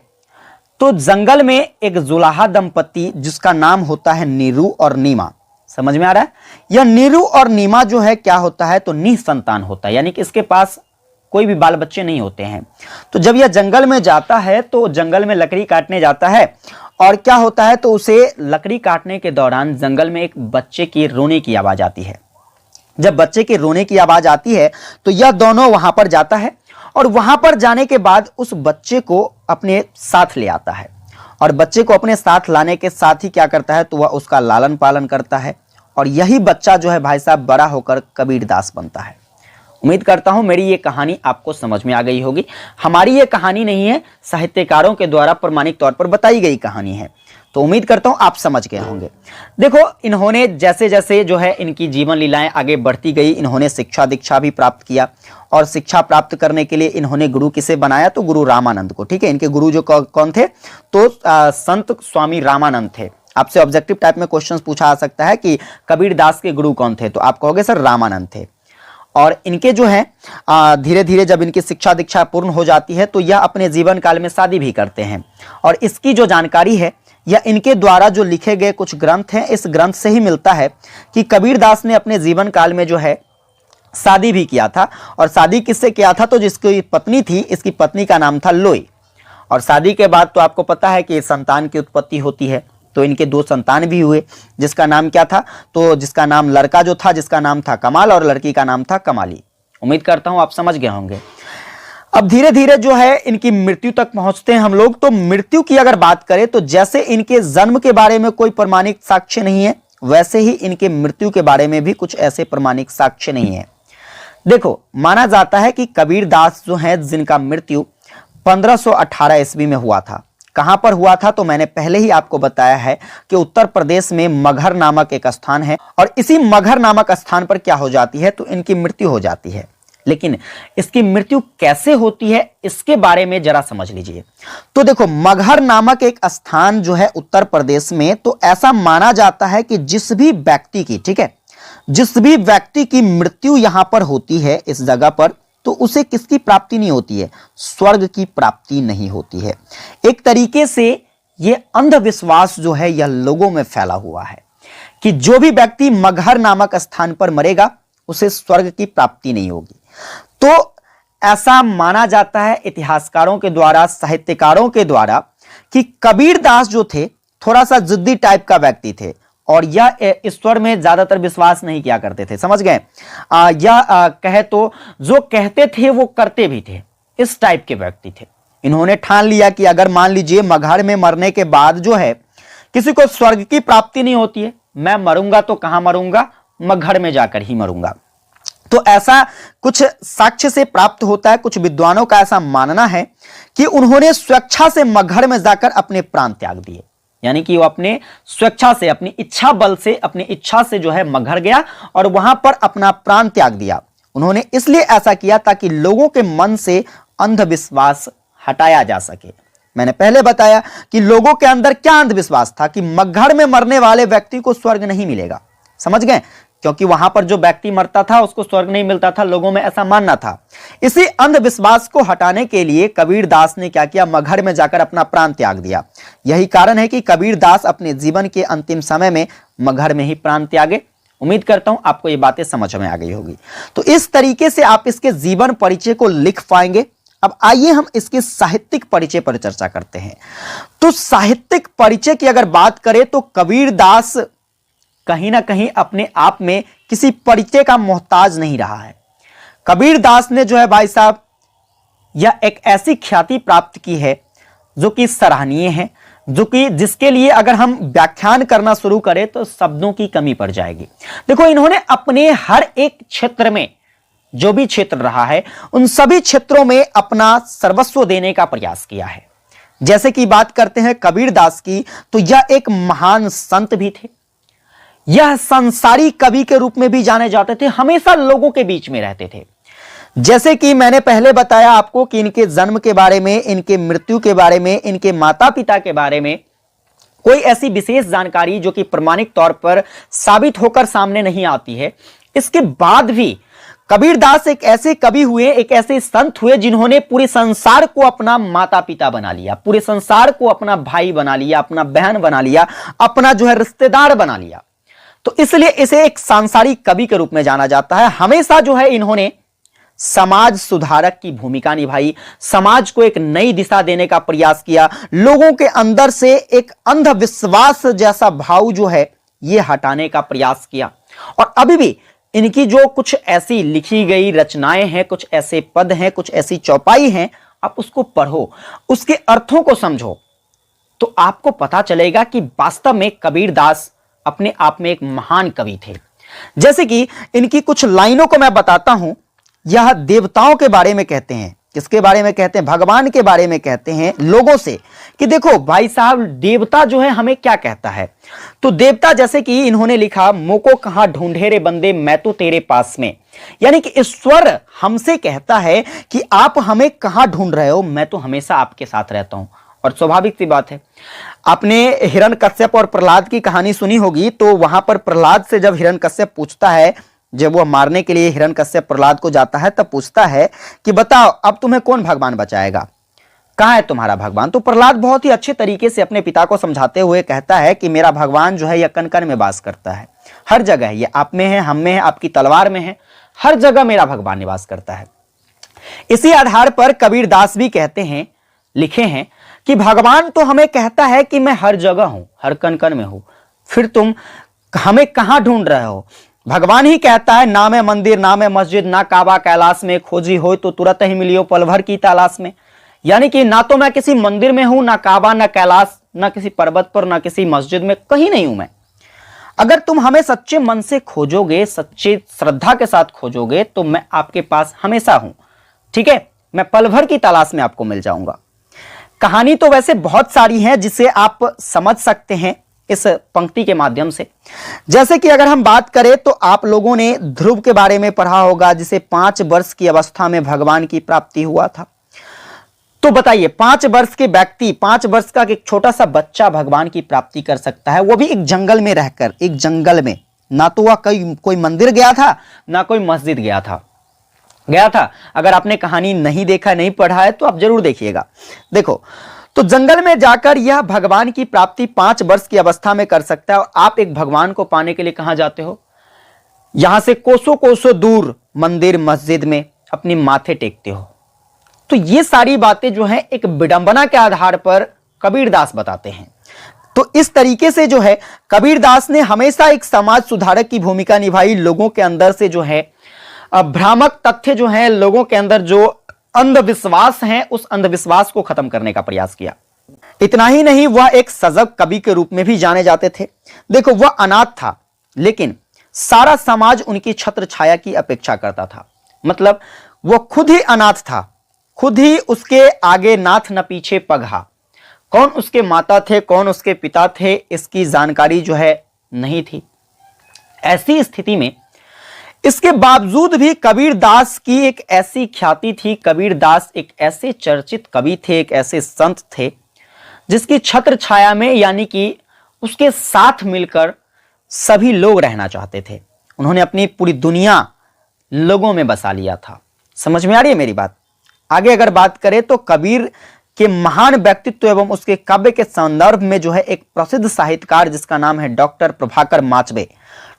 तो जंगल में एक जुलाहा दंपत्ति जिसका नाम होता है नीरू और नीमा, समझ में आ रहा है। यह नीरू और नीमा जो है क्या होता है, तो निसंतान होता है, यानी कि इसके पास कोई भी बाल बच्चे नहीं होते हैं। तो जब यह जंगल में जाता है तो जंगल में लकड़ी काटने जाता है, और क्या होता है, तो उसे लकड़ी काटने के दौरान जंगल में एक बच्चे की रोने की आवाज आती है। जब बच्चे के रोने की आवाज आती है तो यह दोनों वहां पर जाता है, और वहां पर जाने के बाद उस बच्चे को अपने साथ ले आता है, और बच्चे को अपने साथ लाने के साथ ही क्या करता है, तो वह उसका लालन पालन करता है, और यही बच्चा जो है भाई साहब बड़ा होकर कबीरदास बनता है। उम्मीद करता हूं मेरी ये कहानी आपको समझ में आ गई होगी। हमारी ये कहानी नहीं है, साहित्यकारों के द्वारा प्रमाणिक तौर पर बताई गई कहानी है, तो उम्मीद करता हूं आप समझ गए होंगे। देखो इन्होंने जैसे जैसे जो है इनकी जीवन लीलाएं आगे बढ़ती गई, इन्होंने शिक्षा दीक्षा भी प्राप्त किया, और शिक्षा प्राप्त करने के लिए इन्होंने गुरु किसे बनाया, तो गुरु रामानंद को। ठीक है, इनके गुरु जो कौन थे, तो संत स्वामी रामानंद थे। आपसे ऑब्जेक्टिव टाइप में क्वेश्चंस पूछा आ सकता है कि कबीरदास के गुरु कौन थे, तो आप कहोगे सर रामानंद थे। और इनके जो है धीरे धीरे जब इनकी शिक्षा दीक्षा पूर्ण हो जाती है तो यह अपने जीवन काल में शादी भी करते हैं, और इसकी जो जानकारी है या इनके द्वारा जो लिखे गए कुछ ग्रंथ हैं, इस ग्रंथ से ही मिलता है कि कबीरदास ने अपने जीवन काल में जो है शादी भी किया था। और शादी किससे किया था, तो जिसकी पत्नी थी, इसकी पत्नी का नाम था लोई। और शादी के बाद तो आपको पता है कि संतान की उत्पत्ति होती है, तो इनके 2 संतान भी हुए, जिसका नाम क्या था, तो जिसका नाम लड़का जो था जिसका नाम था कमाल और लड़की का नाम था कमाली। उम्मीद करता हूं आप समझ गए होंगे। अब धीरे धीरे जो है इनकी मृत्यु तक पहुंचते हैं हम लोग। तो मृत्यु की अगर बात करें तो जैसे इनके जन्म के बारे में कोई प्रमाणिक साक्ष्य नहीं है, वैसे ही इनके मृत्यु के बारे में भी कुछ ऐसे प्रमाणिक साक्ष्य नहीं है। देखो, माना जाता है कि कबीर दास जो है जिनका मृत्यु 1518 ईस्वी में हुआ था। कहां पर हुआ था, तो मैंने पहले ही आपको बताया है कि उत्तर प्रदेश में मगहर नामक एक स्थान है, और इसी मगहर नामक स्थान पर क्या हो जाती है, तो इनकी मृत्यु हो जाती है। लेकिन इसकी मृत्यु कैसे होती है इसके बारे में जरा समझ लीजिए। तो देखो, मगहर नामक एक स्थान जो है उत्तर प्रदेश में, तो ऐसा माना जाता है कि जिस भी व्यक्ति की, ठीक है, जिस भी व्यक्ति की मृत्यु यहां पर होती है इस जगह पर, तो उसे किसकी प्राप्ति नहीं होती है, स्वर्ग की प्राप्ति नहीं होती है। एक तरीके से यह अंधविश्वास जो है यह लोगों में फैला हुआ है कि जो भी व्यक्ति मगहर नामक स्थान पर मरेगा उसे स्वर्ग की प्राप्ति नहीं होगी। तो ऐसा माना जाता है इतिहासकारों के द्वारा, साहित्यकारों के द्वारा, कि कबीर दास जो थे थोड़ा सा जिद्दी टाइप का व्यक्ति थे और यह ईश्वर में ज्यादातर विश्वास नहीं किया करते थे। समझ गए? कहे तो जो कहते थे वो करते भी थे, इस टाइप के व्यक्ति थे। इन्होंने ठान लिया कि अगर मान लीजिए मगहर में मरने के बाद जो है किसी को स्वर्ग की प्राप्ति नहीं होती है, मैं मरूंगा तो कहां मरूंगा, मगहर में जाकर ही मरूंगा। तो ऐसा कुछ साक्ष्य से प्राप्त होता है। कुछ विद्वानों का ऐसा मानना है कि उन्होंने स्वेच्छा से मगहर में जाकर अपने प्राण त्याग दिए, यानी कि वो अपने स्वेच्छा से, अपनी इच्छा बल से, अपनी इच्छा से जो है मगहर गया और वहां पर अपना प्राण त्याग दिया। उन्होंने इसलिए ऐसा किया ताकि लोगों के मन से अंधविश्वास हटाया जा सके। मैंने पहले बताया कि लोगों के अंदर क्या अंधविश्वास था कि मगहर में मरने वाले व्यक्ति को स्वर्ग नहीं मिलेगा। समझ गए? क्योंकि वहां पर जो व्यक्ति मरता था उसको स्वर्ग नहीं मिलता था, लोगों में ऐसा मानना था। इसी अंधविश्वास को हटाने के लिए कबीर दास ने क्या किया, मगहर में जाकर अपना प्राण त्याग दिया। यही कारण है कि कबीर दास अपने जीवन के अंतिम समय में मगहर में ही प्राण त्यागे। उम्मीद करता हूं आपको ये बातें समझ में आ गई होगी। तो इस तरीके से आप इसके जीवन परिचय को लिख पाएंगे। अब आइए हम इसके साहित्यिक परिचय पर चर्चा करते हैं। तो साहित्यिक परिचय की अगर बात करें तो कबीर दास कहीं ना कहीं अपने आप में किसी परिचय का मोहताज नहीं रहा है। कबीर दास ने जो है भाई साहब यह एक ऐसी ख्याति प्राप्त की है जो कि सराहनीय है, जो कि जिसके लिए अगर हम व्याख्यान करना शुरू करें तो शब्दों की कमी पड़ जाएगी। देखो, इन्होंने अपने हर एक क्षेत्र में, जो भी क्षेत्र रहा है, उन सभी क्षेत्रों में अपना सर्वस्व देने का प्रयास किया है। जैसे कि बात करते हैं कबीर दास की, तो यह एक महान संत भी थे। यह संसारी कवि के रूप में भी जाने जाते थे, हमेशा लोगों के बीच में रहते थे। जैसे कि मैंने पहले बताया आपको कि इनके जन्म के बारे में, इनके मृत्यु के बारे में, इनके माता पिता के बारे में कोई ऐसी विशेष जानकारी जो कि प्रमाणिक तौर पर साबित होकर सामने नहीं आती है। इसके बाद भी कबीर दास एक ऐसे कवि हुए, एक ऐसे संत हुए जिन्होंने पूरे संसार को अपना माता पिता बना लिया, पूरे संसार को अपना भाई बना लिया, अपना बहन बना लिया, अपना जो है रिश्तेदार बना लिया। तो इसलिए इसे एक सांसारिक कवि के रूप में जाना जाता है। हमेशा जो है इन्होंने समाज सुधारक की भूमिका निभाई, समाज को एक नई दिशा देने का प्रयास किया, लोगों के अंदर से एक अंधविश्वास जैसा भाव जो है यह हटाने का प्रयास किया। और अभी भी इनकी जो कुछ ऐसी लिखी गई रचनाएं हैं, कुछ ऐसे पद हैं, कुछ ऐसी चौपाई हैं, आप उसको पढ़ो, उसके अर्थों को समझो, तो आपको पता चलेगा कि वास्तव में कबीर दास अपने आप में एक महान कवि थे। जैसे कि इनकी कुछ लाइनों को मैं बताता हूं। यह देवताओं के बारे में कहते हैं। किसके बारे में कहते हैं? भगवान के बारे में कहते हैं लोगों से कि देखो भाई साहब, देवता जो है हमें क्या कहता है। तो देवता, जैसे कि इन्होंने लिखा, मोको कहां ढूंढे रे बंदे, मैं तो तेरे पास में। यानी कि ईश्वर हमसे कहता है कि आप हमें कहां ढूंढ रहे हो, मैं तो हमेशा आपके साथ रहता हूं। और स्वाभाविक सी बात है, आपने हिरण्यकश्यप और प्रहलाद की कहानी सुनी होगी। तो वहां पर प्रहलाद से जब हिरण्यकश्यप पूछता है, जब वो मारने के लिए हिरण्यकश्यप प्रहलाद को जाता है, तब पूछता है कि बताओ अब तुम्हें कौन भगवान बचाएगा, कहां है तुम्हारा भगवान। तो प्रहलाद बहुत ही अच्छे तरीके से अपने पिता को समझाते हुए कहता है कि मेरा भगवान जो है यह कण कण में वास करता है, हर जगह है, ये आप में है, हम में है, आपकी तलवार में है, हर जगह मेरा भगवान निवास करता है। इसी आधार पर कबीर दास भी कहते हैं, लिखे हैं कि भगवान तो हमें कहता है कि मैं हर जगह हूं, हर कण कण में हूं, फिर तुम हमें कहां ढूंढ रहे हो? भगवान ही कहता है, ना मैं मंदिर ना मैं मस्जिद ना काबा कैलाश में, खोजी हो तो तुरंत ही मिलियो पल भर की तलाश में। यानी कि ना तो मैं किसी मंदिर में हूं, ना काबा ना कैलाश, ना किसी पर्वत पर, ना किसी मस्जिद में, कहीं नहीं हूं मैं। अगर तुम हमें सच्चे मन से खोजोगे, सच्चे श्रद्धा के साथ खोजोगे, तो मैं आपके पास हमेशा हूं। ठीक है, मैं पल भर की तलाश में आपको मिल जाऊंगा। कहानी तो वैसे बहुत सारी है जिसे आप समझ सकते हैं इस पंक्ति के माध्यम से। जैसे कि अगर हम बात करें तो आप लोगों ने ध्रुव के बारे में पढ़ा होगा, जिसे 5 वर्ष की अवस्था में भगवान की प्राप्ति हुआ था। तो बताइए, 5 वर्ष के व्यक्ति, 5 वर्ष का एक छोटा सा बच्चा भगवान की प्राप्ति कर सकता है, वो भी एक जंगल में रहकर, एक जंगल में। ना तो वह कोई मंदिर गया था, ना कोई मस्जिद गया था। अगर आपने कहानी नहीं देखा, नहीं पढ़ा है तो आप जरूर देखिएगा। देखो, तो जंगल में जाकर यह भगवान की प्राप्ति 5 वर्ष की अवस्था में कर सकता है। और आप एक भगवान को पाने के लिए कहां जाते हो? यहां से कोसों कोसों दूर मंदिर मस्जिद में अपनी माथे टेकते हो। तो ये सारी बातें जो है एक विडंबना के आधार पर कबीरदास बताते हैं। तो इस तरीके से जो है कबीरदास ने हमेशा एक समाज सुधारक की भूमिका निभाई। लोगों के अंदर से जो है भ्रामक तथ्य जो है, लोगों के अंदर जो अंधविश्वास है, उस अंधविश्वास को खत्म करने का प्रयास किया। इतना ही नहीं, वह एक सजग कवि के रूप में भी जाने जाते थे। देखो, वह अनाथ था, लेकिन सारा समाज उनकी छत्र छाया की अपेक्षा करता था। मतलब वह खुद ही अनाथ था, खुद ही उसके आगे नाथ न पीछे पगहा। कौन उसके माता थे, कौन उसके पिता थे, इसकी जानकारी जो है नहीं थी। ऐसी स्थिति में इसके बावजूद भी कबीरदास की एक ऐसी ख्याति थी, कबीरदास एक ऐसे चर्चित कवि थे, एक ऐसे संत थे जिसकी छत्र छाया में, यानी कि उसके साथ मिलकर सभी लोग रहना चाहते थे। उन्होंने अपनी पूरी दुनिया लोगों में बसा लिया था। समझ में आ रही है मेरी बात? आगे अगर बात करें तो कबीर के महान व्यक्तित्व एवं उसके काव्य के संदर्भ में जो है एक प्रसिद्ध साहित्यकार जिसका नाम है डॉक्टर प्रभाकर माचबे।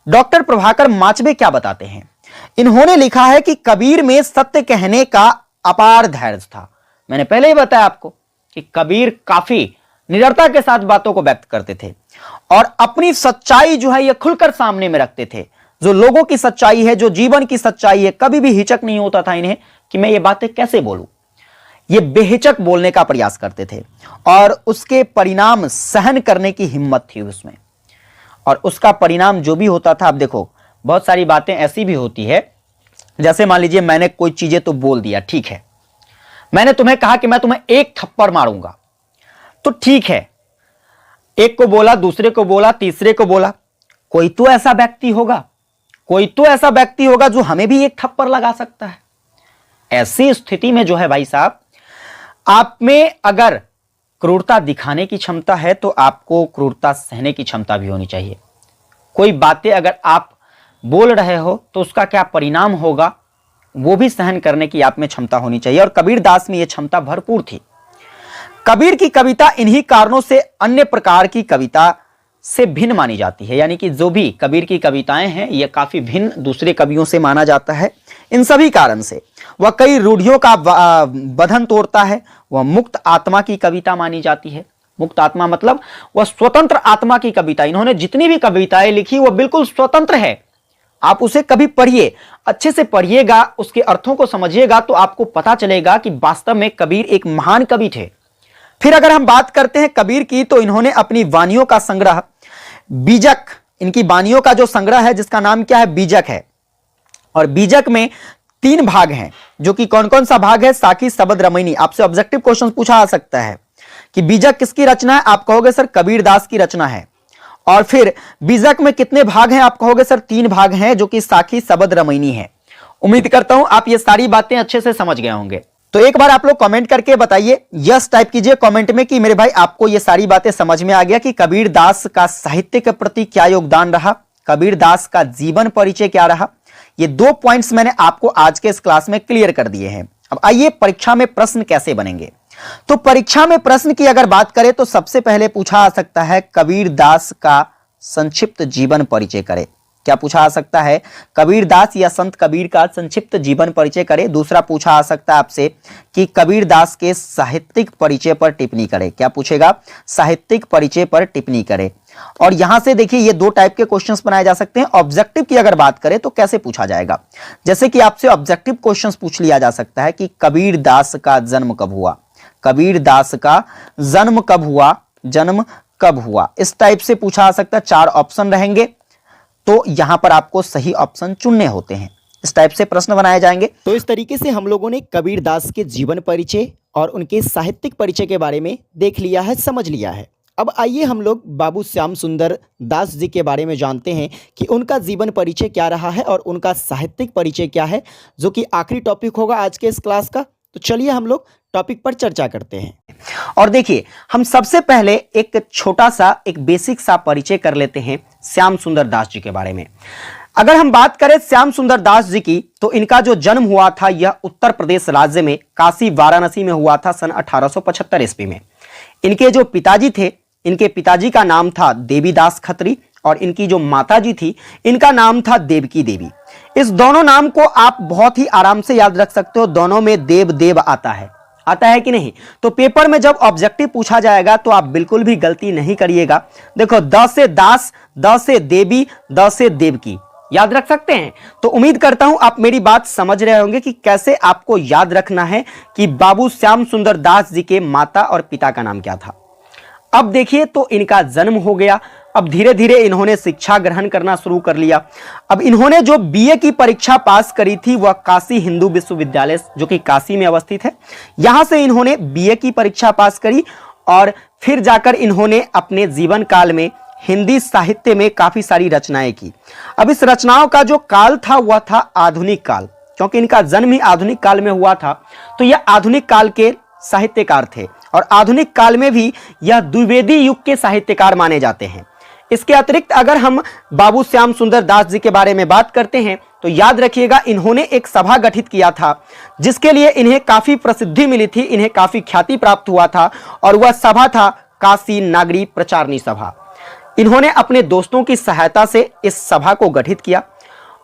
डॉक्टर प्रभाकर माचबे क्या बताते हैं? इन्होंने लिखा है कि कबीर में सत्य कहने का अपार धैर्य था। मैंने पहले ही बताया आपको कि कबीर काफी निडरता के साथ बातों को व्यक्त करते थे और अपनी सच्चाई जो है यह खुलकर सामने में रखते थे। जो लोगों की सच्चाई है, जो जीवन की सच्चाई है, कभी भी हिचक नहीं होता था इन्हें कि मैं ये बातें कैसे बोलूं। ये बेहिचक बोलने का प्रयास करते थे और उसके परिणाम सहन करने की हिम्मत थी उसमें। और उसका परिणाम जो भी होता था, अब देखो बहुत सारी बातें ऐसी भी होती है, जैसे मान लीजिए मैंने कोई चीजें तो बोल दिया, ठीक है, मैंने तुम्हें कहा कि मैं तुम्हें एक थप्पड़ मारूंगा, तो ठीक है, एक को बोला, दूसरे को बोला, तीसरे को बोला, कोई तो ऐसा व्यक्ति होगा जो हमें भी एक थप्पड़ लगा सकता है। ऐसी स्थिति में जो है भाई साहब, आप में अगर क्रूरता दिखाने की क्षमता है तो आपको क्रूरता सहने की क्षमता भी होनी चाहिए। कोई बातें अगर आप बोल रहे हो तो उसका क्या परिणाम होगा वो भी सहन करने की आप में क्षमता होनी चाहिए। और कबीरदास में यह क्षमता भरपूर थी। कबीर की कविता इन्हीं कारणों से अन्य प्रकार की कविता से भिन्न मानी जाती है। यानी कि जो भी कबीर की कविताएं हैं यह काफी भिन्न दूसरे कवियों से माना जाता है। इन सभी कारण से वह कई रूढ़ियों का बंधन तोड़ता है। वह मुक्त आत्मा की कविता मानी जाती है। मुक्त आत्मा मतलब वह स्वतंत्र आत्मा की कविता। इन्होंने जितनी भी कविताएं लिखी वह बिल्कुल स्वतंत्र है। आप उसे कभी पढ़िए, अच्छे से पढ़िएगा, उसके अर्थों को समझिएगा तो आपको पता चलेगा कि वास्तव में कबीर एक महान कवि थे। फिर अगर हम बात करते हैं कबीर की, तो इन्होंने अपनी वानियों का संग्रह बीजक, इनकी वानियों का जो संग्रह है जिसका नाम क्या है, बीजक है। और बीजक में 3 भाग हैं, जो कि कौन कौन सा भाग है, साखी शबद रमैनी। आपसे ऑब्जेक्टिव क्वेश्चन पूछा जा सकता है कि बीजक किसकी रचना है, आप कहोगे सर कबीरदास की रचना है। और फिर बीजक में कितने भाग हैं, आप कहोगे सर 3 भाग हैं, जो कि साखी शबद रमैनी है। उम्मीद करता हूं आप ये सारी बातें अच्छे से समझ गए होंगे। तो एक बार आप लोग कमेंट करके बताइए, यस टाइप कीजिए कमेंट में कि मेरे भाई आपको ये सारी बातें समझ में आ गया कि कबीरदास का साहित्य के प्रति क्या योगदान रहा, कबीरदास का जीवन परिचय क्या रहा। ये 2 पॉइंट्स मैंने आपको आज के इस क्लास में क्लियर कर दिए हैं। अब आइए परीक्षा में प्रश्न कैसे बनेंगे। तो परीक्षा में प्रश्न की अगर बात करें तो सबसे पहले पूछा जा सकता है कबीरदास का संक्षिप्त जीवन परिचय करें। क्या पूछा आ सकता है? कबीरदास या संत कबीर का संक्षिप्त जीवन परिचय करें। दूसरा पूछा आ सकता है आपसे कि कबीरदास के साहित्यिक परिचय पर टिप्पणी करें। क्या पूछेगा? साहित्यिक परिचय पर टिप्पणी करें। और यहां से देखिए ये दो टाइप के क्वेश्चंस बनाए जा सकते हैं। ऑब्जेक्टिव की अगर बात करें तो कैसे पूछा जाएगा? जैसे कि आपसे ऑब्जेक्टिव क्वेश्चंस पूछ लिया जा सकता है कि कबीरदास का जन्म कब हुआ, कबीरदास का जन्म कब हुआ, जन्म कब हुआ, इस टाइप से पूछा आ सकता है। 4 ऑप्शन रहेंगे तो यहां पर आपको सही ऑप्शन चुनने होते हैं। इस टाइप से प्रश्न बनाए जाएंगे। तो इस तरीके से हम लोगों ने कबीरदास के जीवन परिचय और उनके साहित्यिक परिचय के बारे में देख लिया है, समझ लिया है। अब आइए हम लोग बाबू श्याम सुंदर दास जी के बारे में जानते हैं कि उनका जीवन परिचय क्या रहा है और उनका साहित्यिक परिचय क्या है, जो कि आखिरी टॉपिक होगा आज के इस क्लास का। तो चलिए हम लोग टॉपिक पर चर्चा करते हैं। और देखिए हम सबसे पहले एक छोटा सा एक बेसिक सा परिचय कर लेते हैं श्याम सुंदर दास जी के बारे में। अगर हम बात करें श्याम सुंदर दास जी की तो इनका जो जन्म हुआ था यह उत्तर प्रदेश राज्य में काशी वाराणसी में हुआ था सन 1875 ईस्वी में। इनके जो पिताजी थे, इनके पिताजी का नाम था देवीदास खत्री और इनकी जो माताजी थी इनका नाम था देवकी देवी। इस दोनों नाम को आप बहुत ही आराम से याद रख सकते हो, दोनों में देव देव आता है कि नहीं? तो पेपर में जब ऑब्जेक्टिव पूछा जाएगा तो आप बिल्कुल भी गलती नहीं करिएगा। देखो द से दास, द से देवी, द से देवकी, याद रख सकते हैं। तो उम्मीद करता हूं आप मेरी बात समझ रहे होंगे कि कैसे आपको याद रखना है कि बाबू श्याम सुंदर दास जी के माता और पिता का नाम क्या था। अब देखिए तो इनका जन्म हो गया। अब धीरे धीरे इन्होंने शिक्षा ग्रहण करना शुरू कर लिया। अब इन्होंने जो बीए की परीक्षा पास करी थी वह काशी हिंदू विश्वविद्यालय जो कि काशी में अवस्थित है, यहां से इन्होंने बीए की परीक्षा पास करी और फिर जाकर इन्होंने अपने जीवन काल में हिंदी साहित्य में काफी सारी रचनाएं की। अब इस रचनाओं का जो काल था वह था आधुनिक काल, क्योंकि इनका जन्म ही आधुनिक काल में हुआ था तो यह आधुनिक काल के साहित्यकार थे और आधुनिक काल में भी यह द्विवेदी युग के साहित्यकार माने जाते हैं। इसके अतिरिक्त अगर हम बाबू श्याम सुंदर दास जी के बारे में बात करते हैं तो याद रखिएगा इन्होंने एक सभा गठित किया था जिसके लिए इन्हें काफी प्रसिद्धि मिली थी, इन्हें काफी ख्याति प्राप्त हुआ था और वह सभा था काशी नागरी प्रचारणी सभा। इन्होंने अपने दोस्तों की सहायता से इस सभा को गठित किया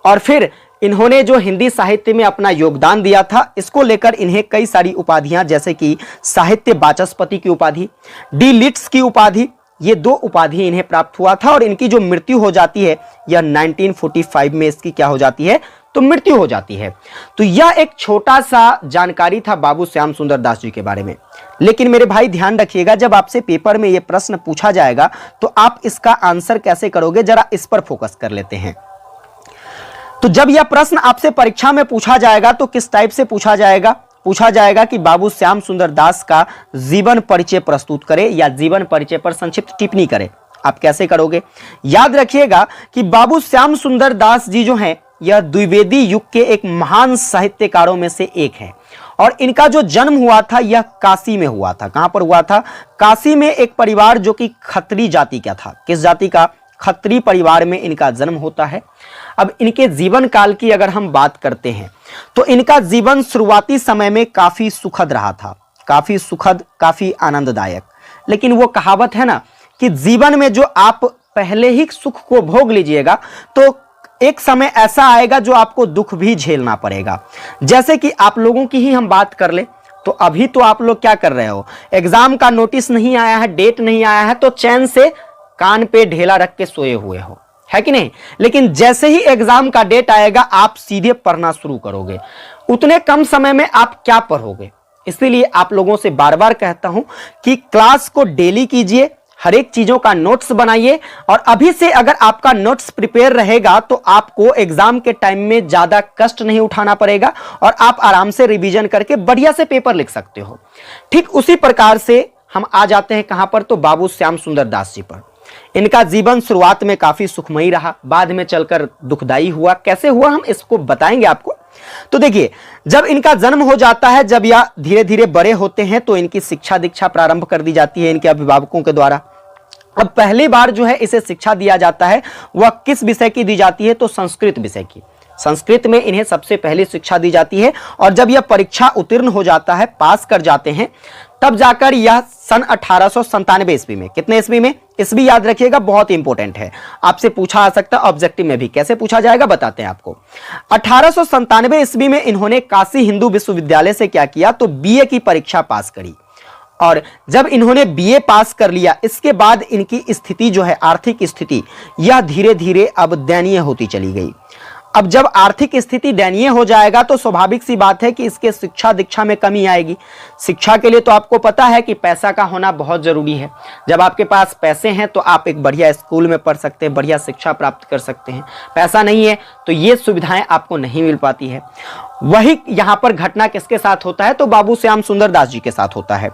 और फिर इन्होंने जो हिंदी साहित्य में अपना योगदान दिया था इसको लेकर इन्हें कई सारी उपाधियां जैसे कि साहित्य वाचस्पति की उपाधि, डी लिट्स की उपाधि, ये 2 उपाधि इन्हें प्राप्त हुआ था। और इनकी जो मृत्यु हो जाती है यह 1945 में इसकी क्या हो जाती है, तो मृत्यु हो जाती है। तो यह एक छोटा सा जानकारी था बाबू श्याम सुंदर दास जी के बारे में। लेकिन मेरे भाई ध्यान रखिएगा जब आपसे पेपर में यह प्रश्न पूछा जाएगा तो आप इसका आंसर कैसे करोगे, जरा इस पर फोकस कर लेते हैं। तो जब यह प्रश्न आपसे परीक्षा में पूछा जाएगा तो किस टाइप से पूछा जाएगा? पूछा जाएगा कि बाबू श्याम सुंदर दास का जीवन परिचय प्रस्तुत करें या जीवन परिचय पर संक्षिप्त टिप्पणी करें। आप कैसे करोगे? याद रखिएगा कि बाबू श्याम सुंदर दास जी जो हैं यह द्विवेदी युग के एक महान साहित्यकारों में से एक है और इनका जो जन्म हुआ था यह काशी में हुआ था। कहां पर हुआ था? काशी में एक परिवार जो कि खत्री जाति का था। किस जाति का? खत्री परिवार में इनका जन्म होता है। अब इनके जीवन काल की अगर हम बात करते हैं तो इनका जीवन शुरुआती समय में काफी सुखद रहा था, काफी सुखद, काफी आनंददायक। लेकिन वो कहावत है ना कि जीवन में जो आप पहले ही सुख को भोग लीजिएगा तो एक समय ऐसा आएगा जो आपको दुख भी झेलना पड़ेगा। जैसे कि आप लोगों की ही हम बात कर ले तो अभी तो आप लोग क्या कर रहे हो, एग्जाम का नोटिस नहीं आया है, डेट नहीं आया है तो चैन से कान पे ढेला रख के सोए हुए हो, है कि नहीं? लेकिन जैसे ही एग्जाम का डेट आएगा आप सीधे पढ़ना शुरू करोगे। उतने कम समय में आप क्या पढ़ोगे? इसीलिए आप लोगों से बार बार कहता हूं कि क्लास को डेली कीजिए, हर एक चीजों का नोट्स बनाइए और अभी से अगर आपका नोट्स प्रिपेयर रहेगा तो आपको एग्जाम के टाइम में ज्यादा कष्ट नहीं उठाना पड़ेगा और आप आराम से रिवीजन करके बढ़िया से पेपर लिख सकते हो। ठीक उसी प्रकार से हम आ जाते हैं कहां पर, तो बाबू श्याम सुंदर दास जी पर। इनका जीवन शुरुआत में काफी सुखमयी रहा, बाद में चलकर दुखदाई हुआ। कैसे हुआ हम इसको बताएंगे आपको। तो देखिए जब इनका जन्म हो जाता है, जब यह धीरे धीरे बड़े होते हैं तो इनकी शिक्षा दीक्षा प्रारंभ कर दी जाती है इनके अभिभावकों के द्वारा। अब पहली बार जो है इसे शिक्षा दिया जाता है वह किस विषय की दी जाती है, तो संस्कृत विषय की। संस्कृत में इन्हें सबसे पहली शिक्षा दी जाती है और जब यह परीक्षा उत्तीर्ण हो जाता है, पास कर जाते हैं, तब जाकर यह सन 1897 ईस्वी में, कितने ईस्वी में, ईस्वी याद रखिएगा, बहुत इंपॉर्टेंट है, आपसे पूछा आ सकता है ऑब्जेक्टिव में भी। कैसे पूछा जाएगा बताते हैं आपको। 1897 ईस्वी में इन्होंने काशी हिंदू विश्वविद्यालय से क्या किया, तो बीए की परीक्षा पास करी। और जब इन्होंने बीए पास कर लिया, इसके बाद इनकी स्थिति जो है, आर्थिक स्थिति, यह धीरे धीरे अब दयनीय होती चली गई। अब जब आर्थिक स्थिति दयनीय हो जाएगा तो स्वाभाविक सी बात है कि इसके शिक्षा दीक्षा में कमी आएगी। शिक्षा के लिए तो आपको पता है कि पैसा का होना बहुत जरूरी है। जब आपके पास पैसे हैं तो आप एक बढ़िया स्कूल में पढ़ सकते हैं, बढ़िया शिक्षा प्राप्त कर सकते हैं। पैसा नहीं है तो ये सुविधाएं आपको नहीं मिल पाती है। वही यहां पर घटना किसके साथ होता है, तो बाबू श्याम सुंदर दास जी के साथ होता है।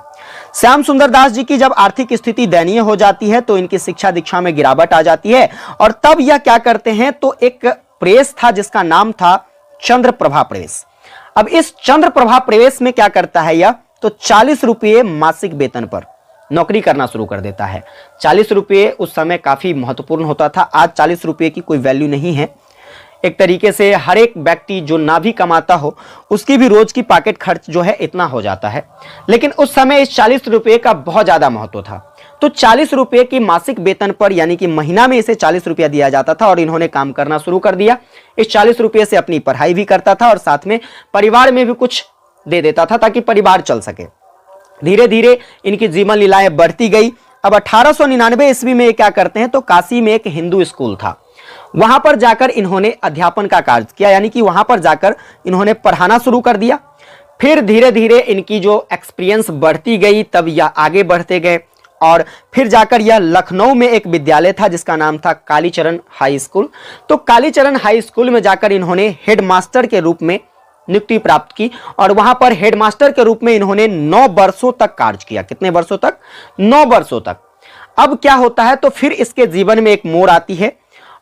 श्याम सुंदर दास जी की जब आर्थिक स्थिति दयनीय हो जाती है तो इनकी शिक्षा दीक्षा में गिरावट आ जाती है और तब यह क्या करते हैं, तो एक प्रेस था जिसका नाम था चंद्र प्रभा प्रेस। अब इस चंद्र प्रभा प्रेस में क्या करता है यह, तो 40 रुपये मासिक वेतन पर नौकरी करना शुरू कर देता है। 40 रुपये उस समय काफी महत्वपूर्ण होता था। आज 40 रुपये की कोई वैल्यू नहीं है। एक तरीके से हर एक व्यक्ति जो ना भी कमाता हो उसकी भी रोज की पॉकेट खर्च जो है इतना हो जाता है, लेकिन उस समय इस 40 रुपये का बहुत ज्यादा महत्व था। तो 40 रुपये की मासिक वेतन पर, यानी कि महीना में इसे 40 रुपया दिया जाता था और इन्होंने काम करना शुरू कर दिया। इस 40 रुपये से अपनी पढ़ाई भी करता था और साथ में परिवार में भी कुछ दे देता था ताकि परिवार चल सके। धीरे धीरे इनकी जीवन लीलाएं बढ़ती गई। अब 1899 ईस्वी में क्या करते हैं, तो काशी में एक हिंदू स्कूल था, वहां पर जाकर इन्होंने अध्यापन का कार्य किया, यानी कि वहां पर जाकर इन्होंने पढ़ाना शुरू कर दिया। फिर धीरे धीरे इनकी जो एक्सपीरियंस बढ़ती गई, तब यह आगे बढ़ते गए और फिर जाकर यह लखनऊ में एक विद्यालय था जिसका नाम था कालीचरण हाई स्कूल। तो कालीचरण हाई स्कूल में जाकर इन्होंने हेडमास्टर के रूप में नियुक्ति प्राप्त की और वहां पर हेडमास्टर के रूप में इन्होंने 9 वर्षों तक कार्य किया। कितने वर्षों तक, 9 वर्षों तक। अब क्या होता है, तो फिर इसके जीवन में एक मोड़ आती है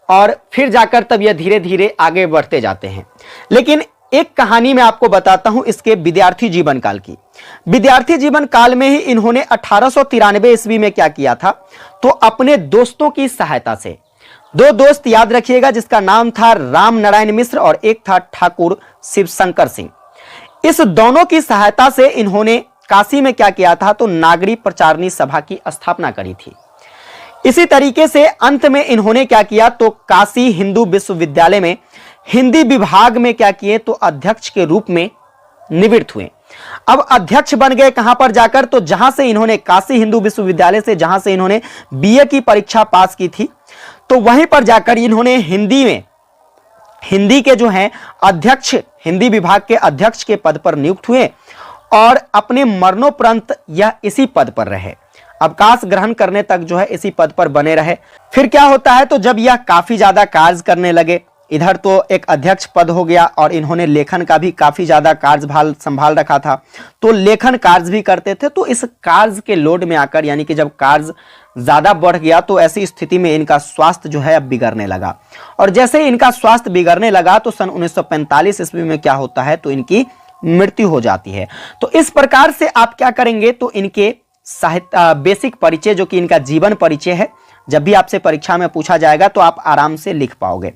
और फिर जाकर तब यह धीरे धीरे आगे बढ़ते जाते हैं। लेकिन एक कहानी मैं आपको बताता हूं इसके विद्यार्थी जीवन काल की। विद्यार्थी जीवन काल में ही इन्होंने 1893 ईस्वी में क्या किया था, तो अपने दोस्तों की सहायता से, 2 दोस्त याद रखिएगा जिसका नाम था राम नारायण मिश्र और एक था ठाकुर शिवशंकर सिंह। इस दोनों की सहायता से इन्होंने काशी में क्या किया था, तो नागरी प्रचारणी सभा की स्थापना करी थी। इसी तरीके से अंत में इन्होंने क्या किया, तो काशी हिंदू विश्वविद्यालय में हिंदी विभाग में क्या किए, तो अध्यक्ष के रूप में निवृत्त हुए। अब अध्यक्ष बन गए कहां पर जाकर, तो जहां से इन्होंने काशी हिंदू विश्वविद्यालय से जहां से इन्होंने बीए की परीक्षा पास की थी, तो वहीं पर जाकर इन्होंने हिंदी के जो हैं अध्यक्ष, हिंदी विभाग के अध्यक्ष के पद पर नियुक्त हुए और अपने मरणोपरांत यह इसी पद पर रहे। अवकाश ग्रहण करने तक जो है इसी पद पर बने रहे। फिर क्या होता है, तो जब यह काफी ज्यादा कार्य करने लगे, इधर तो एक अध्यक्ष पद हो गया और इन्होंने लेखन का भी काफी ज्यादा कार्यभार संभाल रखा था, तो लेखन कार्य भी करते थे। तो इस कार्य के लोड में आकर, यानी कि जब कार्य ज्यादा बढ़ गया, तो ऐसी स्थिति में इनका स्वास्थ्य जो है अब बिगड़ने लगा और जैसे ही इनका स्वास्थ्य बिगड़ने लगा तो सन 1945 ईस्वी में क्या होता है, तो इनकी मृत्यु हो जाती है। तो इस प्रकार से आप क्या करेंगे, तो इनके साहित्य बेसिक परिचय, जो कि इनका जीवन परिचय है, जब भी आपसे परीक्षा में पूछा जाएगा तो आप आराम से लिख पाओगे।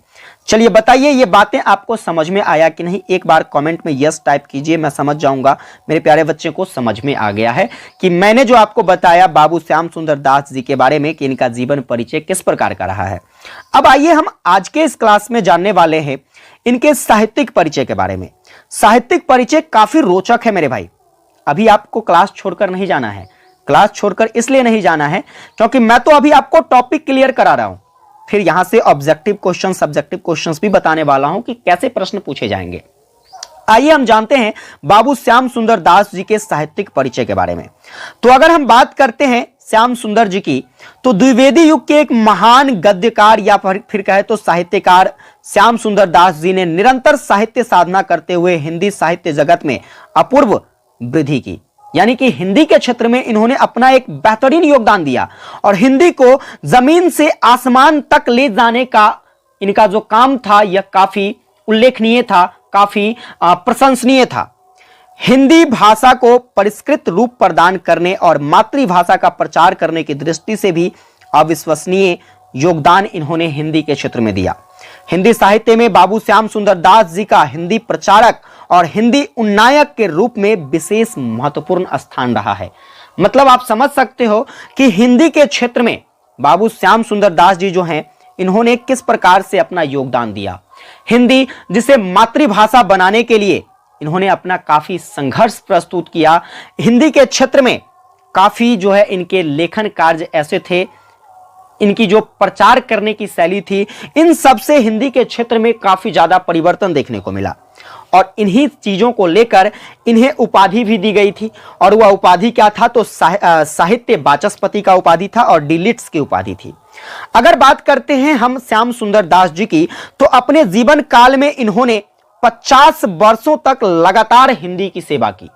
चलिए बताइए ये बातें आपको समझ में आया कि नहीं, एक बार कमेंट में यस टाइप कीजिए, मैं समझ जाऊंगा मेरे प्यारे बच्चे को समझ में आ गया है कि मैंने जो आपको बताया बाबू श्याम सुंदर दास जी के बारे में कि इनका जीवन परिचय किस प्रकार का रहा है। अब आइए हम आज के इस क्लास में जानने वाले हैं इनके साहित्यिक परिचय के बारे में। साहित्यिक परिचय काफी रोचक है मेरे भाई। अभी आपको क्लास छोड़कर नहीं जाना है, क्लास छोड़कर इसलिए नहीं जाना है क्योंकि मैं तो अभी आपको टॉपिक क्लियर करा रहा हूं, फिर यहां से ऑब्जेक्टिव क्वेश्चन, सब्जेक्टिव क्वेश्चंस भी बताने वाला हूं कि कैसे प्रश्न पूछे जाएंगे। आइए हम जानते हैं बाबू श्याम सुंदर दास जी के साहित्यिक परिचय के बारे में। तो अगर हम बात करते हैं श्याम सुंदर जी की, तो द्विवेदी युग के एक महान गद्यकार या फिर कहे तो साहित्यकार श्याम सुंदर दास जी ने निरंतर साहित्य साधना करते हुए हिंदी साहित्य जगत में अपूर्व वृद्धि की। यानी कि हिंदी के क्षेत्र में इन्होंने अपना एक बेहतरीन योगदान दिया और हिंदी को जमीन से आसमान तक ले जाने का इनका जो काम था यह काफी उल्लेखनीय था, काफी प्रशंसनीय था। हिंदी भाषा को परिष्कृत रूप प्रदान करने और मातृभाषा का प्रचार करने की दृष्टि से भी अविश्वसनीय योगदान इन्होंने हिंदी के क्षेत्र में दिया। हिंदी साहित्य में बाबू श्याम सुंदर दास जी का हिंदी प्रचारक और हिंदी उन्नायक के रूप में विशेष महत्वपूर्ण स्थान रहा है। मतलब आप समझ सकते हो कि हिंदी के क्षेत्र में बाबू श्याम सुंदर दास जी जो हैं, इन्होंने किस प्रकार से अपना योगदान दिया। हिंदी जिसे मातृभाषा बनाने के लिए इन्होंने अपना काफी संघर्ष प्रस्तुत किया। हिंदी के क्षेत्र में काफी जो है इनके लेखन कार्य ऐसे थे, इनकी जो प्रचार करने की शैली थी, इन सब से हिंदी के क्षेत्र में काफी ज्यादा परिवर्तन देखने को मिला। और इन्हीं चीजों को लेकर इन्हें उपाधि भी दी गई थी। और वह उपाधि क्या था, तो साहित्य वाचस्पति का उपाधि था और डीलिट्स की उपाधि थी। अगर बात करते हैं हम श्याम सुंदर दास जी की, तो अपने जीवन काल में इन्होंने 50 वर्षों तक लगातार हिंदी की सेवा की।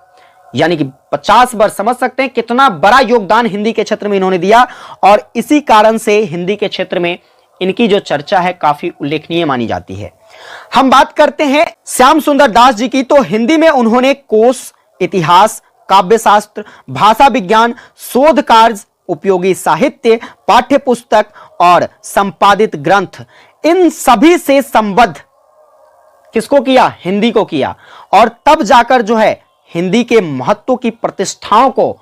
यानी कि 50 वर्ष, समझ सकते हैं कितना बड़ा योगदान हिंदी के क्षेत्र में इन्होंने दिया। और इसी कारण से हिंदी के क्षेत्र में इनकी जो चर्चा है काफी उल्लेखनीय मानी जाती है। हम बात करते हैं श्याम सुंदर दास जी की, तो हिंदी में उन्होंने कोश, इतिहास, काव्य शास्त्र, भाषा विज्ञान, शोध कार्य, उपयोगी साहित्य, पाठ्य पुस्तक और संपादित ग्रंथ, इन सभी से संबद्ध किसको किया, हिंदी को किया। और तब जाकर जो है हिंदी के महत्व की प्रतिष्ठाओं को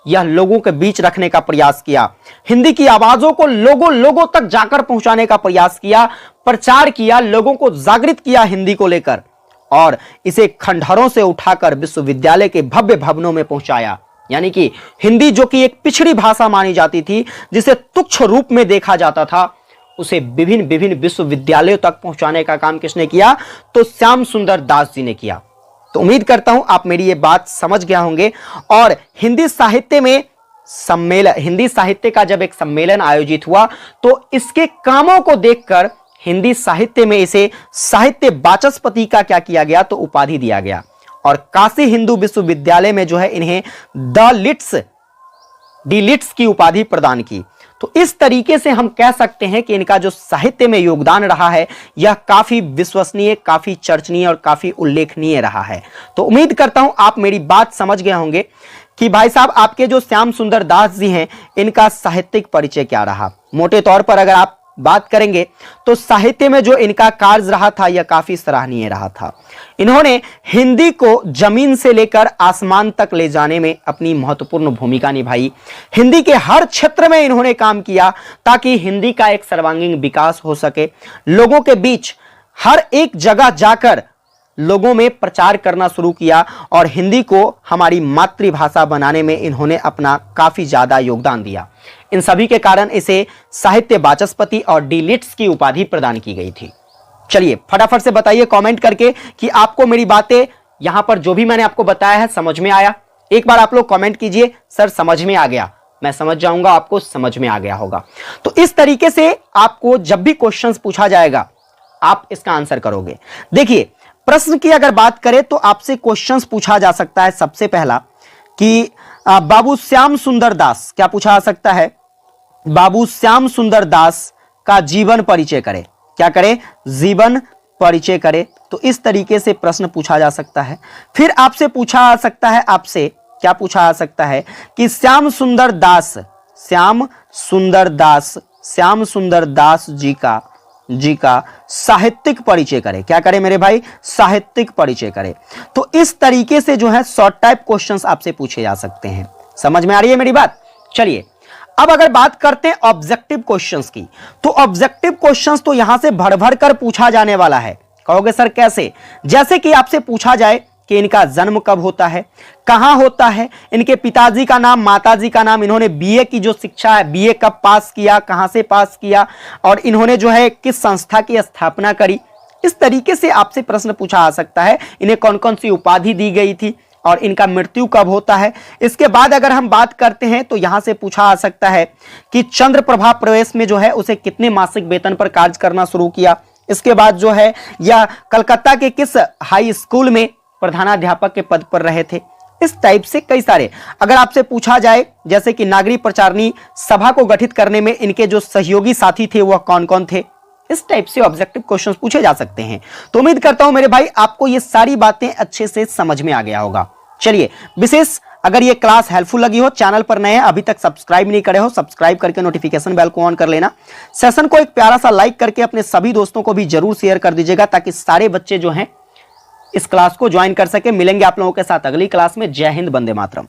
यह लोगों के बीच रखने का प्रयास किया। हिंदी की आवाजों को लोगों तक जाकर पहुंचाने का प्रयास किया, प्रचार किया, लोगों को जागृत किया हिंदी को लेकर, और इसे खंडहरों से उठाकर विश्वविद्यालय के भव्य भवनों में पहुंचाया। यानी कि हिंदी जो कि एक पिछड़ी भाषा मानी जाती थी, जिसे तुच्छ रूप में देखा जाता था, उसे विभिन्न विश्वविद्यालयों तक पहुंचाने का काम किसने किया, तो श्याम सुंदर दास जी ने किया। तो उम्मीद करता हूं आप मेरी ये बात समझ गए होंगे। और हिंदी साहित्य में सम्मेलन, हिंदी साहित्य का जब एक सम्मेलन आयोजित हुआ, तो इसके कामों को देखकर हिंदी साहित्य में इसे साहित्य वाचस्पति का क्या किया गया, तो उपाधि दिया गया। और काशी हिंदू विश्वविद्यालय में जो है इन्हें डीलिट्स की उपाधि प्रदान की। तो इस तरीके से हम कह सकते हैं कि इनका जो साहित्य में योगदान रहा है, यह काफी विश्वसनीय, काफी चर्चनीय और काफी उल्लेखनीय रहा है। तो उम्मीद करता हूं आप मेरी बात समझ गए होंगे कि भाई साहब आपके जो श्याम सुंदर दास जी हैं, इनका साहित्यिक परिचय क्या रहा। मोटे तौर पर अगर आप बात करेंगे तो साहित्य में जो इनका कार्य रहा था, यह काफी सराहनीय रहा था। इन्होंने हिंदी को जमीन से लेकर आसमान तक ले जाने में अपनी महत्वपूर्ण भूमिका निभाई। हिंदी के हर क्षेत्र में इन्होंने काम किया ताकि हिंदी का एक सर्वांगीण विकास हो सके। लोगों के बीच हर एक जगह जाकर लोगों में प्रचार करना शुरू किया और हिंदी को हमारी मातृभाषा बनाने में इन्होंने अपना काफी ज्यादा योगदान दिया। इन सभी के कारण इसे साहित्य वाचस्पति और डीलिट्स की उपाधि प्रदान की गई थी। चलिए फटाफट से बताइए कमेंट करके कि आपको मेरी बातें यहां पर जो भी मैंने आपको बताया है समझ में आया। एक बार आप लोग कमेंट कीजिए, सर समझ में आ गया। मैं समझ जाऊंगा आपको समझ में आ गया होगा। तो इस तरीके से आपको जब भी क्वेश्चंस पूछा जाएगा, आप इसका आंसर करोगे। देखिए प्रश्न की अगर बात करें तो आपसे क्वेश्चंस पूछा जा सकता है। सबसे पहला कि बाबू श्याम सुंदर दास, क्या पूछा जा सकता है, बाबू श्याम सुंदर दास का जीवन परिचय करें। क्या करें, जीवन परिचय करें। तो इस तरीके से प्रश्न पूछा जा सकता है। फिर आपसे पूछा जा सकता है, आपसे क्या पूछा जा सकता है कि श्याम सुंदर दास जी का साहित्यिक परिचय करें। क्या करें मेरे भाई, साहित्यिक परिचय करें। तो इस तरीके से जो है शॉर्ट टाइप क्वेश्चंस आपसे पूछे जा सकते हैं। समझ में आ रही है मेरी बात। चलिए अब अगर बात करते हैं ऑब्जेक्टिव क्वेश्चंस की, तो ऑब्जेक्टिव क्वेश्चंस तो यहां से भर भर कर पूछा जाने वाला है। कहोगे सर कैसे, जैसे कि आपसे पूछा जाए कि इनका जन्म कब होता है, कहां होता है, इनके पिताजी का नाम, माताजी का नाम, इन्होंने बीए की जो शिक्षा है बीए कब पास किया, कहां से पास किया, और इन्होंने जो है किस संस्था की स्थापना करी। इस तरीके से आपसे प्रश्न पूछा आ सकता है। इन्हें कौन कौन सी उपाधि दी गई थी और इनका मृत्यु कब होता है। इसके बाद अगर हम बात करते हैं तो यहां से पूछा आ सकता है कि चंद्रप्रभा प्रेस में जो है उसे कितने मासिक वेतन पर कार्य करना शुरू किया। इसके बाद जो है या कलकत्ता के किस हाई स्कूल में प्रधानाध्यापक के पद पर रहे थे। इस टाइप से कई सारे अगर आपसे पूछा जाए, जैसे कि नागरिक प्रचारणी सभा को गठित करने में इनके जो सहयोगी साथी थे वह कौन कौन थे, इस टाइप से ऑब्जेक्टिव क्वेश्चंस पूछे जा सकते हैं। तो उम्मीद करता हूं मेरे भाई आपको ये सारी बातें अच्छे से समझ में आ गया होगा। चलिए, विशेष अगर ये क्लास हेल्पफुल लगी हो, चैनल पर नए हैं, अभी तक सब्सक्राइब नहीं करे हो, सब्सक्राइब करके नोटिफिकेशन बेल को ऑन कर लेना। सेशन को एक प्यारा सा लाइक करके अपने सभी दोस्तों को भी जरूर शेयर कर दीजिएगा, ताकि सारे बच्चे जो हैं इस क्लास को ज्वाइन कर सके। मिलेंगे आप लोगों के साथ अगली क्लास में। जय हिंद, वंदे मातरम।